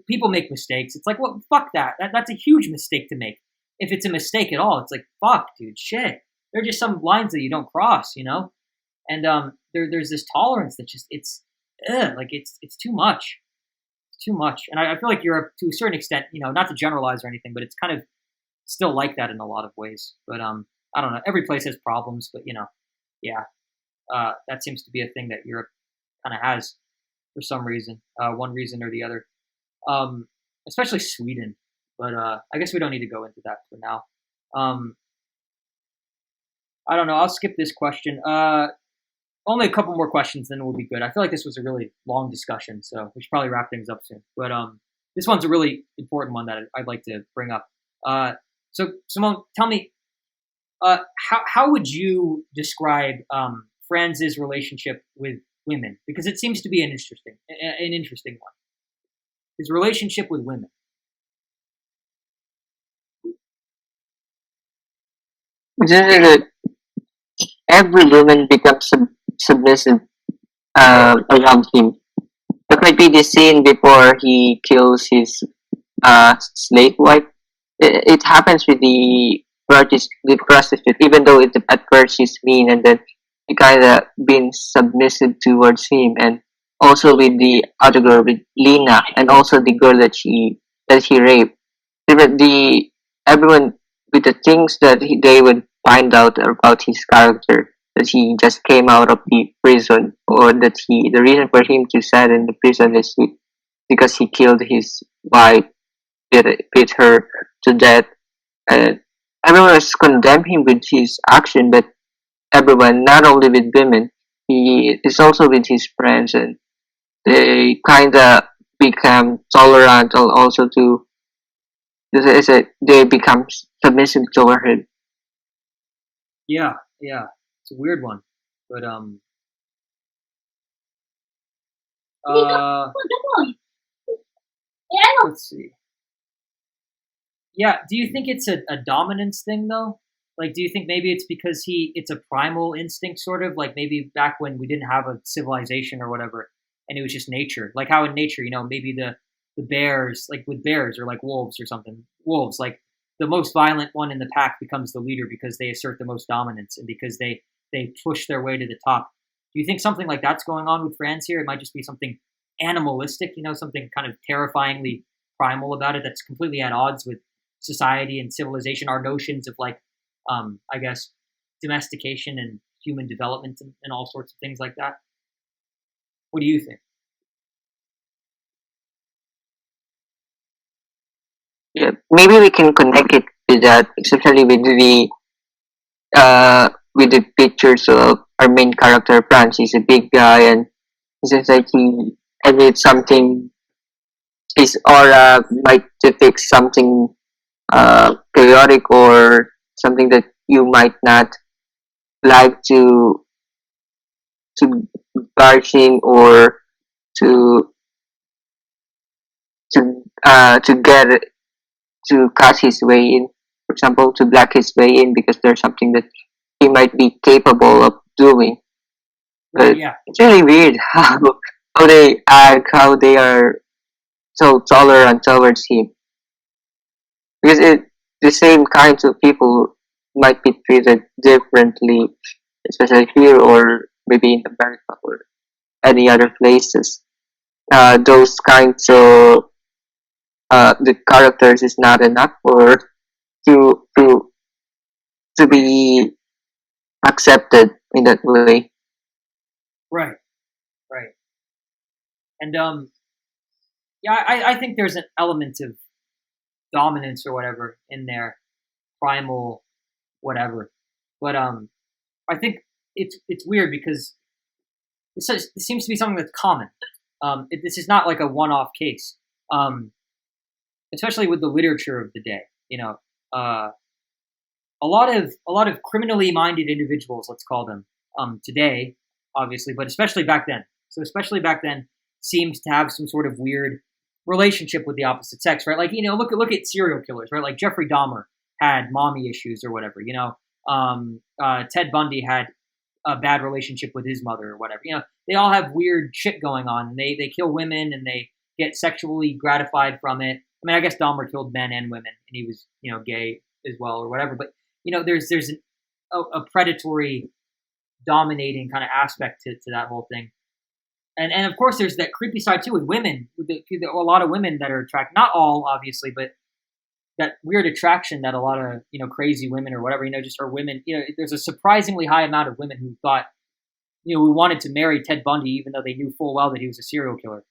People make mistakes. It's like, well, fuck that. That's a huge mistake to make. If it's a mistake at all, it's like, fuck, dude, shit. There are just some lines that you don't cross, And there's this tolerance that just it's too much. It's too much. And I feel like Europe, to a certain extent, not to generalize or anything, but it's kind of still like that in a lot of ways. But I don't know. Every place has problems, but yeah, that seems to be a thing that Europe kind of has for some reason, one reason or the other. Especially Sweden, but I guess we don't need to go into that for now. I don't know. I'll skip this question. Only a couple more questions, then we'll be good. I feel like this was a really long discussion, so we should probably wrap things up soon. But this one's a really important one that I'd like to bring up. So Simone, tell me, how would you describe Franz's relationship with women? Because it seems to be an interesting one. His relationship with women. Just that every woman becomes submissive around him. That might be the scene before he kills his slave wife. It happens with the prostitute, even though at first she's mean, and then he kind of been submissive towards him, and also with the other girl, with Lena, and also the girl that he raped. Even everyone with the things that they would find out about his character, that he just came out of the prison, or that the reason for him to sit in the prison is because he killed his wife, beat her to death, and everyone has condemned him with his action. But everyone, not only with women, he is also with his friends, and they kind of become tolerant, and also they become submissive toward him. Yeah, it's a weird one, but let's see. Yeah, do you think it's a dominance thing though? Like, do you think maybe it's because it's a primal instinct, sort of like maybe back when we didn't have a civilization or whatever, and it was just nature, like how in nature, maybe the bears, like with bears or like wolves or something, wolves, like the most violent one in the pack becomes the leader because they assert the most dominance and because they push their way to the top. Do you think something like that's going on with Franz here? It might just be something animalistic, something kind of terrifyingly primal about it that's completely at odds with society and civilization, our notions of like, I guess, domestication and human development and all sorts of things like that. What do you think? Yeah, maybe we can connect it to that, especially with the pictures of our main character Franz. He's a big guy, and it seems like he emits something. His aura might depict something chaotic, or something that you might not like to barge in, or to to get to cut his way in, for example, to black his way in, because there's something that he might be capable of doing. But Yeah. it's really weird how they act, how they are so tolerant towards him, because the same kinds of people might be treated differently, especially here, or maybe in America or any other places. Those kinds of the characters is not enough for to to to be accepted in that way. Right. And yeah, I think there's an element of dominance or whatever in there, primal, whatever. But I think it's weird because it seems to be something that's common. This is not like a one-off case, especially with the literature of the day. A lot of criminally minded individuals, let's call them, today, obviously, but especially back then. So especially back then, seems to have some sort of weird relationship with the opposite sex, right? Like, look at serial killers, right? Like Jeffrey Dahmer had mommy issues or whatever. Ted Bundy had a bad relationship with his mother or whatever. They all have weird shit going on, and they kill women and they get sexually gratified from it. I mean, I guess Dahmer killed men and women, and he was, gay as well or whatever. But there's a predatory, dominating kind of aspect to that whole thing. And of course, there's that creepy side too with women. A lot of women that are attracted, not all obviously, but that weird attraction that a lot of crazy women or whatever just are women. There's a surprisingly high amount of women who thought who wanted to marry Ted Bundy even though they knew full well that he was a serial killer.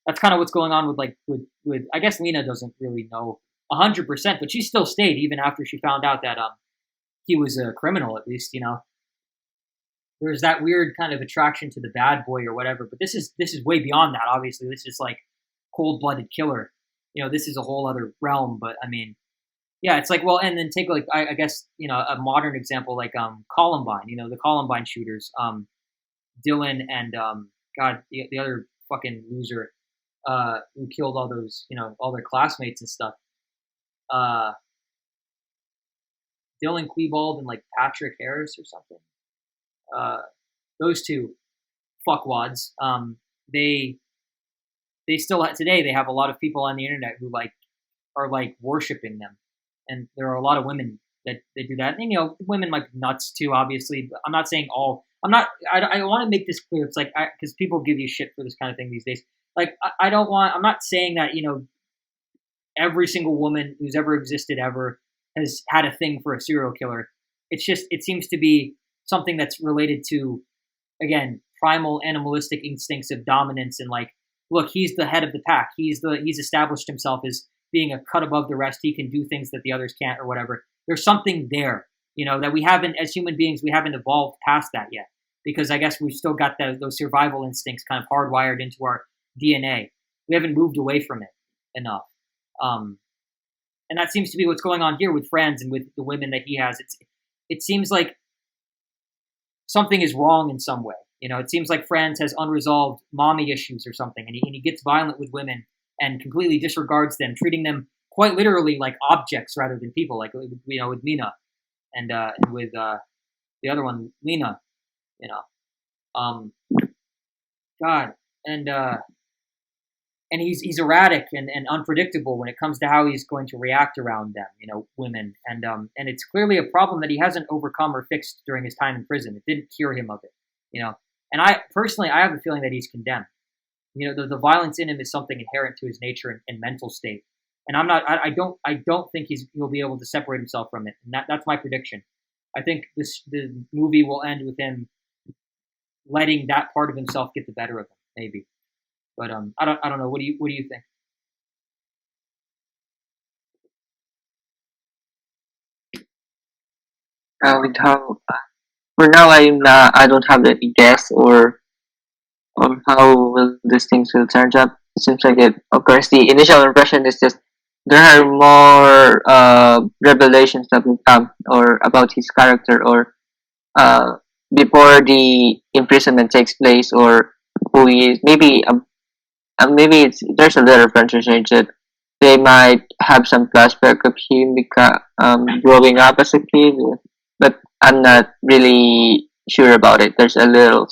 That's kind of what's going on with I guess Lena doesn't really know 100%, but she still stayed even after she found out that he was a criminal, at least, there's that weird kind of attraction to the bad boy or whatever. But this is way beyond that. Obviously, this is like cold-blooded killer. This is a whole other realm. But I mean, yeah, it's like, well, and then take like I guess a modern example like Columbine. The Columbine shooters, Dylan and God, the other fucking loser who killed all those all their classmates and stuff. Dylan Klebold and like Patrick Harris or something. Those two fuckwads. They still today they have a lot of people on the internet who like are like worshiping them, and there are a lot of women that they do that. And women might be nuts too, obviously. But I'm not saying all. I'm not. I want to make this clear. It's like because people give you shit for this kind of thing these days. Like I don't want. I'm not saying that every single woman who's ever existed ever has had a thing for a serial killer. It's just it seems to be something that's related to, again, primal animalistic instincts of dominance and like, look, he's the head of the pack. He's established himself as being a cut above the rest. He can do things that the others can't or whatever. There's something there, that we haven't, as human beings, we haven't evolved past that yet, because I guess we've still got those survival instincts kind of hardwired into our DNA. We haven't moved away from it enough. And that seems to be what's going on here with Franz and with the women that he has. It seems like something is wrong in some way. It seems like Franz has unresolved mommy issues or something, and he gets violent with women and completely disregards them, treating them quite literally like objects rather than people, like with Mina and with the other one, Lena. God, and he's erratic and unpredictable when it comes to how he's going to react around them, women, and it's clearly a problem that he hasn't overcome or fixed during his time in prison. It didn't cure him of it, And I personally, I have a feeling that he's condemned. The violence in him is something inherent to his nature and mental state, and I don't think he'll be able to separate himself from it. And that's my prediction. I think the movie will end with him letting that part of himself get the better of him, maybe. But I don't know. What do you think? With how for now I don't have any guess or how will these things will turn up. It seems like it. Of course, the initial impression is just there are more revelations that will come or about his character or before the imprisonment takes place or who he is. Maybe there's a little transition that they might have some flashback of him growing up as a kid, but I'm not really sure about it. There's a little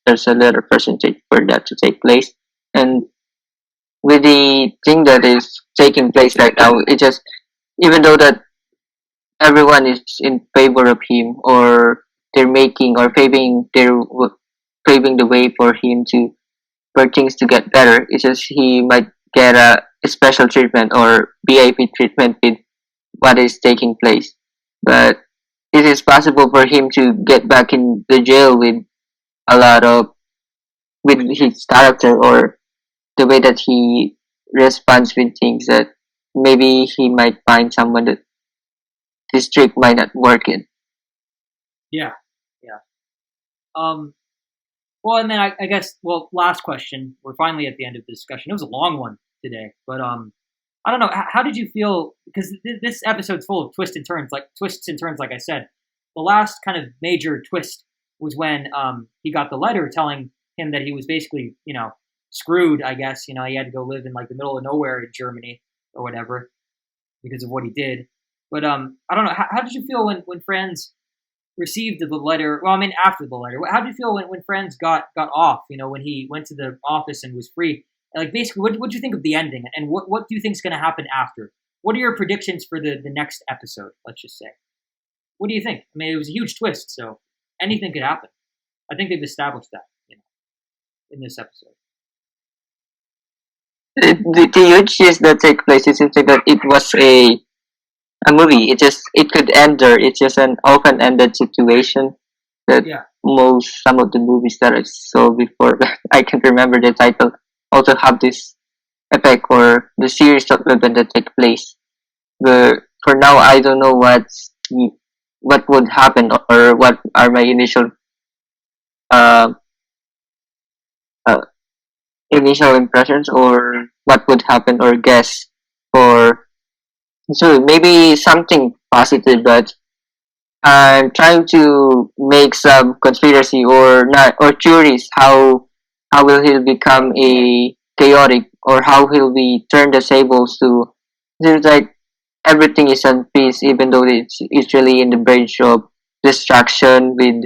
percentage for that to take place, and with the thing that is taking place right now, it just even though that everyone is in favor of him or they're making or paving the way for him for things to get better. It's just he might get a special treatment or VIP treatment with what is taking place. But it is possible for him to get back in the jail with with his character or the way that he responds with things that maybe he might find someone that this trick might not work in. Yeah. Well, and then I guess, last question. We're finally at the end of the discussion. It was a long one today, but I don't know. How did you feel? Because this episode's full of twists and turns. Like I said, the last kind of major twist was when he got the letter telling him that he was basically, screwed. I guess he had to go live in like the middle of nowhere in Germany or whatever because of what he did. But I don't know. How did you feel when Franz received the letter? Well, I mean, after the letter, how did you feel when Franz got off? When he went to the office and was free. Like, basically, what do you think of the ending, and what do you think is going to happen after? What are your predictions for the next episode? Let's just say, what do you think? I mean, it was a huge twist, so anything could happen. I think they've established that, in this episode. The huge twist that take place, it seems like that it was a movie. It could end there. It's just an open-ended situation that some of the movies that I saw before, I can't remember the title, also have this effect or the series of events that take place. But for now, I don't know what would happen, or what are my uh, uh, initial impressions, or what would happen, or guess for. So maybe something positive, but I'm trying to make some conspiracy or not, or theories how will he become a chaotic, or how he'll be turn the tables to. Seems like everything is on peace, even though it's really in the verge of distraction with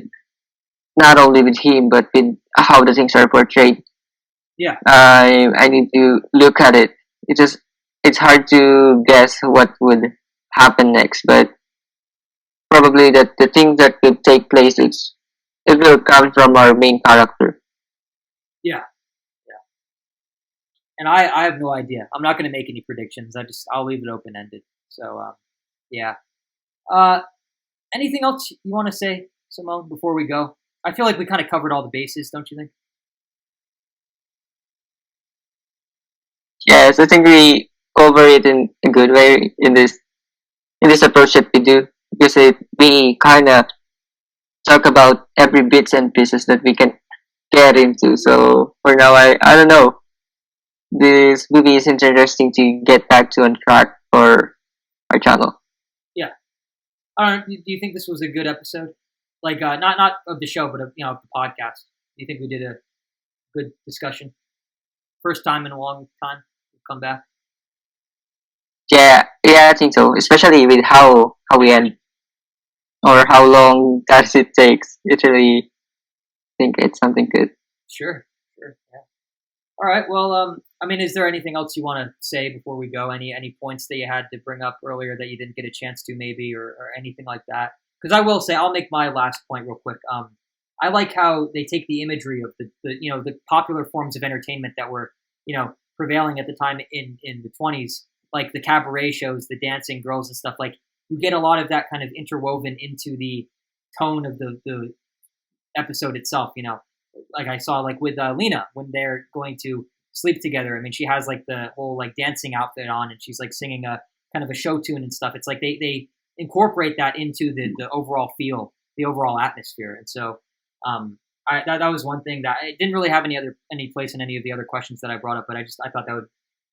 not only with him but with how the things are portrayed. Yeah. I need to look at it. It's hard to guess what would happen next, but probably that the thing that will take place, it will come from our main character. Yeah. Yeah. And I have no idea. I'm not going to make any predictions. I'll leave it open ended. So yeah. Anything else you want to say, Simone, before we go? I feel like we kind of covered all the bases, don't you think? Yes, I think we cover it in a good way in this approach that we do, because we kind of talk about every bits and pieces that we can get into. So for now, I don't know. This movie is interesting to get back to on track for our channel. Yeah. Do you think this was a good episode? Like, not of the show, but of of the podcast. Do you think we did a good discussion? First time in a long time we've come back. Yeah, I think so. Especially with how we end, or how long does it takes. It really think it's something good. Sure. Yeah. All right. Well, I mean, is there anything else you want to say before we go? Any points that you had to bring up earlier that you didn't get a chance to, maybe, or anything like that? Because I will say, I'll make my last point real quick. I like how they take the imagery of the popular forms of entertainment that were prevailing at the time in the 20s, like the cabaret shows, the dancing girls and stuff. Like, you get a lot of that kind of interwoven into the tone of the episode itself. Like I saw, like with Lena, when they're going to sleep together. I mean, she has like the whole like dancing outfit on, and she's like singing a kind of a show tune and stuff. It's like they incorporate that into the overall feel, the overall atmosphere. And so that was one thing that it didn't really have any place in any of the other questions that I brought up, but I thought that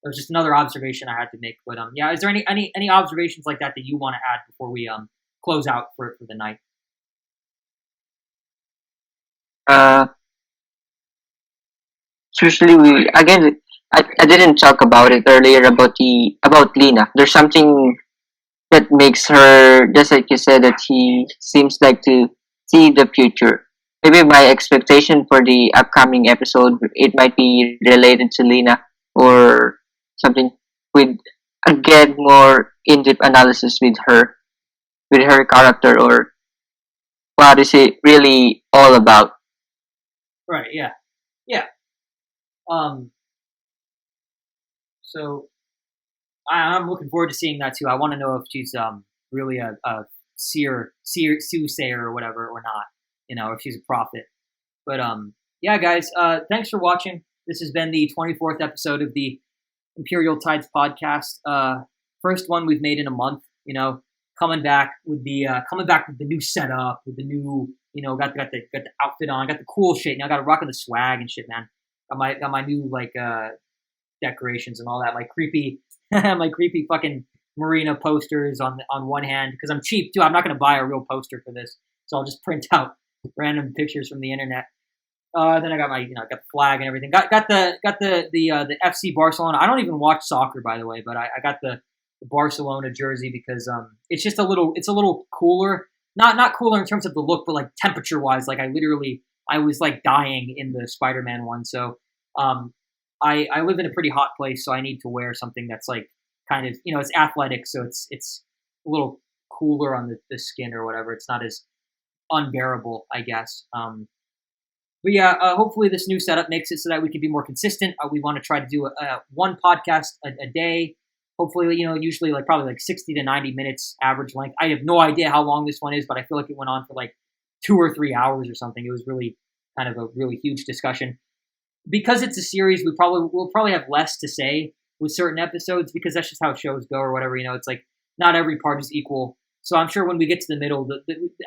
was just another observation I had to make. But yeah, is there any observations like that you want to add before we close out for the night? Usually I didn't talk about it earlier about Lena. There's something that makes her, just like you said, that she seems like to see the future. Maybe my expectation for the upcoming episode, it might be related to Lena, or something with, again, more in-depth analysis with her character, or what is it really all about. Right. Yeah. So I'm looking forward to seeing that too. I want to know if she's really a soothsayer or whatever, or not. If she's a prophet. But yeah, guys, thanks for watching. This has been the 24th episode of the Imperial Tides podcast. First one we've made in a month. Coming back with the new setup, with the new, got the outfit on, got the cool shit. Now got to rock the swag and shit, man. Got my new like decorations and all that. My creepy fucking Marina posters on one hand, because I'm cheap too. I'm not gonna buy a real poster for this, so I'll just print out random pictures from the internet. Then I got my got the flag and everything. Got the FC Barcelona. I don't even watch soccer, by the way, but I got the Barcelona jersey because it's just a little cooler. Not cooler in terms of the look, but like temperature wise. Like I was like dying in the Spider-Man one. So I live in a pretty hot place, so I need to wear something that's like kind of it's athletic, so it's a little cooler on the skin or whatever. It's not as unbearable, I guess. But yeah, hopefully this new setup makes it so that we can be more consistent. We want to try to do one podcast a day. Hopefully, usually like probably like 60 to 90 minutes average length. I have no idea how long this one is, but I feel like it went on for like 2 or 3 hours or something. It was really kind of a really huge discussion. Because it's a series, we'll probably have less to say with certain episodes, because that's just how shows go or whatever. It's like not every part is equal. So I'm sure when we get to the middle,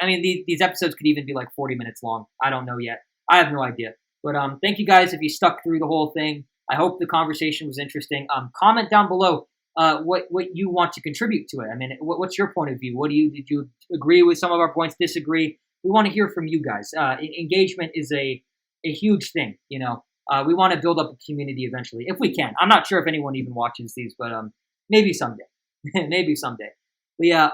I mean, these episodes could even be like 40 minutes long. I don't know yet. I have no idea. But thank you guys if you stuck through the whole thing. I hope the conversation was interesting. Comment down below what you want to contribute to it. I mean, what's your point of view? Did you agree with some of our points? Disagree? We want to hear from you guys. Engagement is a huge thing. You know, we want to build up a community eventually if we can. I'm not sure if anyone even watches these, but maybe someday. Maybe someday. But yeah.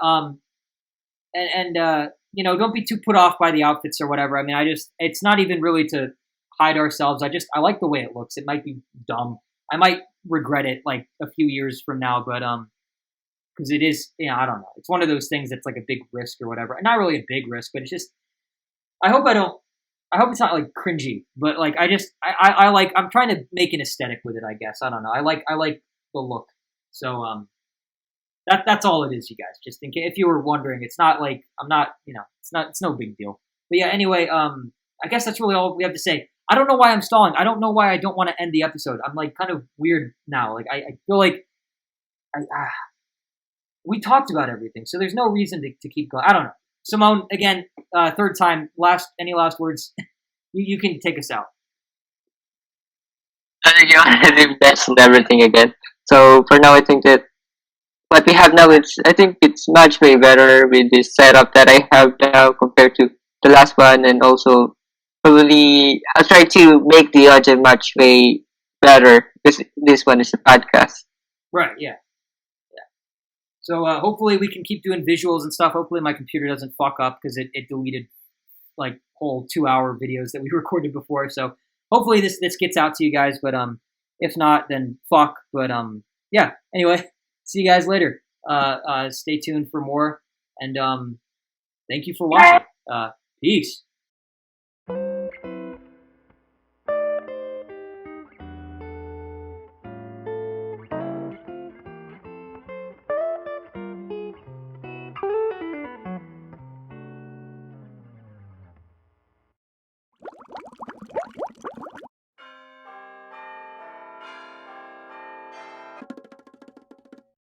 You know, don't be too put off by the outfits or whatever. I mean, it's not even really to hide ourselves. I like the way it looks. It might be dumb. I might regret it like a few years from now, but because it is, you know, I don't know. It's one of those things that's like a big risk or whatever. Not really a big risk, but it's just, I hope it's not like cringy, but like, I like, I'm trying to make an aesthetic with it, I guess. I don't know. I like the look. So, that's all it is, you guys. Just in case, if you were wondering, it's not like, I'm not, you know, it's no big deal. But yeah, anyway, I guess that's really all we have to say. I don't know why I'm stalling. I don't know why I don't want to end the episode. I'm like kind of weird now. Like I feel like we talked about everything, so there's no reason to keep going. I don't know. Simone, again, third time. Any last words? you can take us out. I think you already mentioned everything again. So for now, I think that what we have now, I think it's much way better with this setup that I have now compared to the last one, and also probably I'll try to make the audio much way better because this one is a podcast. Right. Yeah. So hopefully we can keep doing visuals and stuff. Hopefully my computer doesn't fuck up because it deleted like whole 2-hour videos that we recorded before. So hopefully this gets out to you guys. But if not, then fuck. But yeah. Anyway, see you guys later. Stay tuned for more. And thank you for watching. Peace.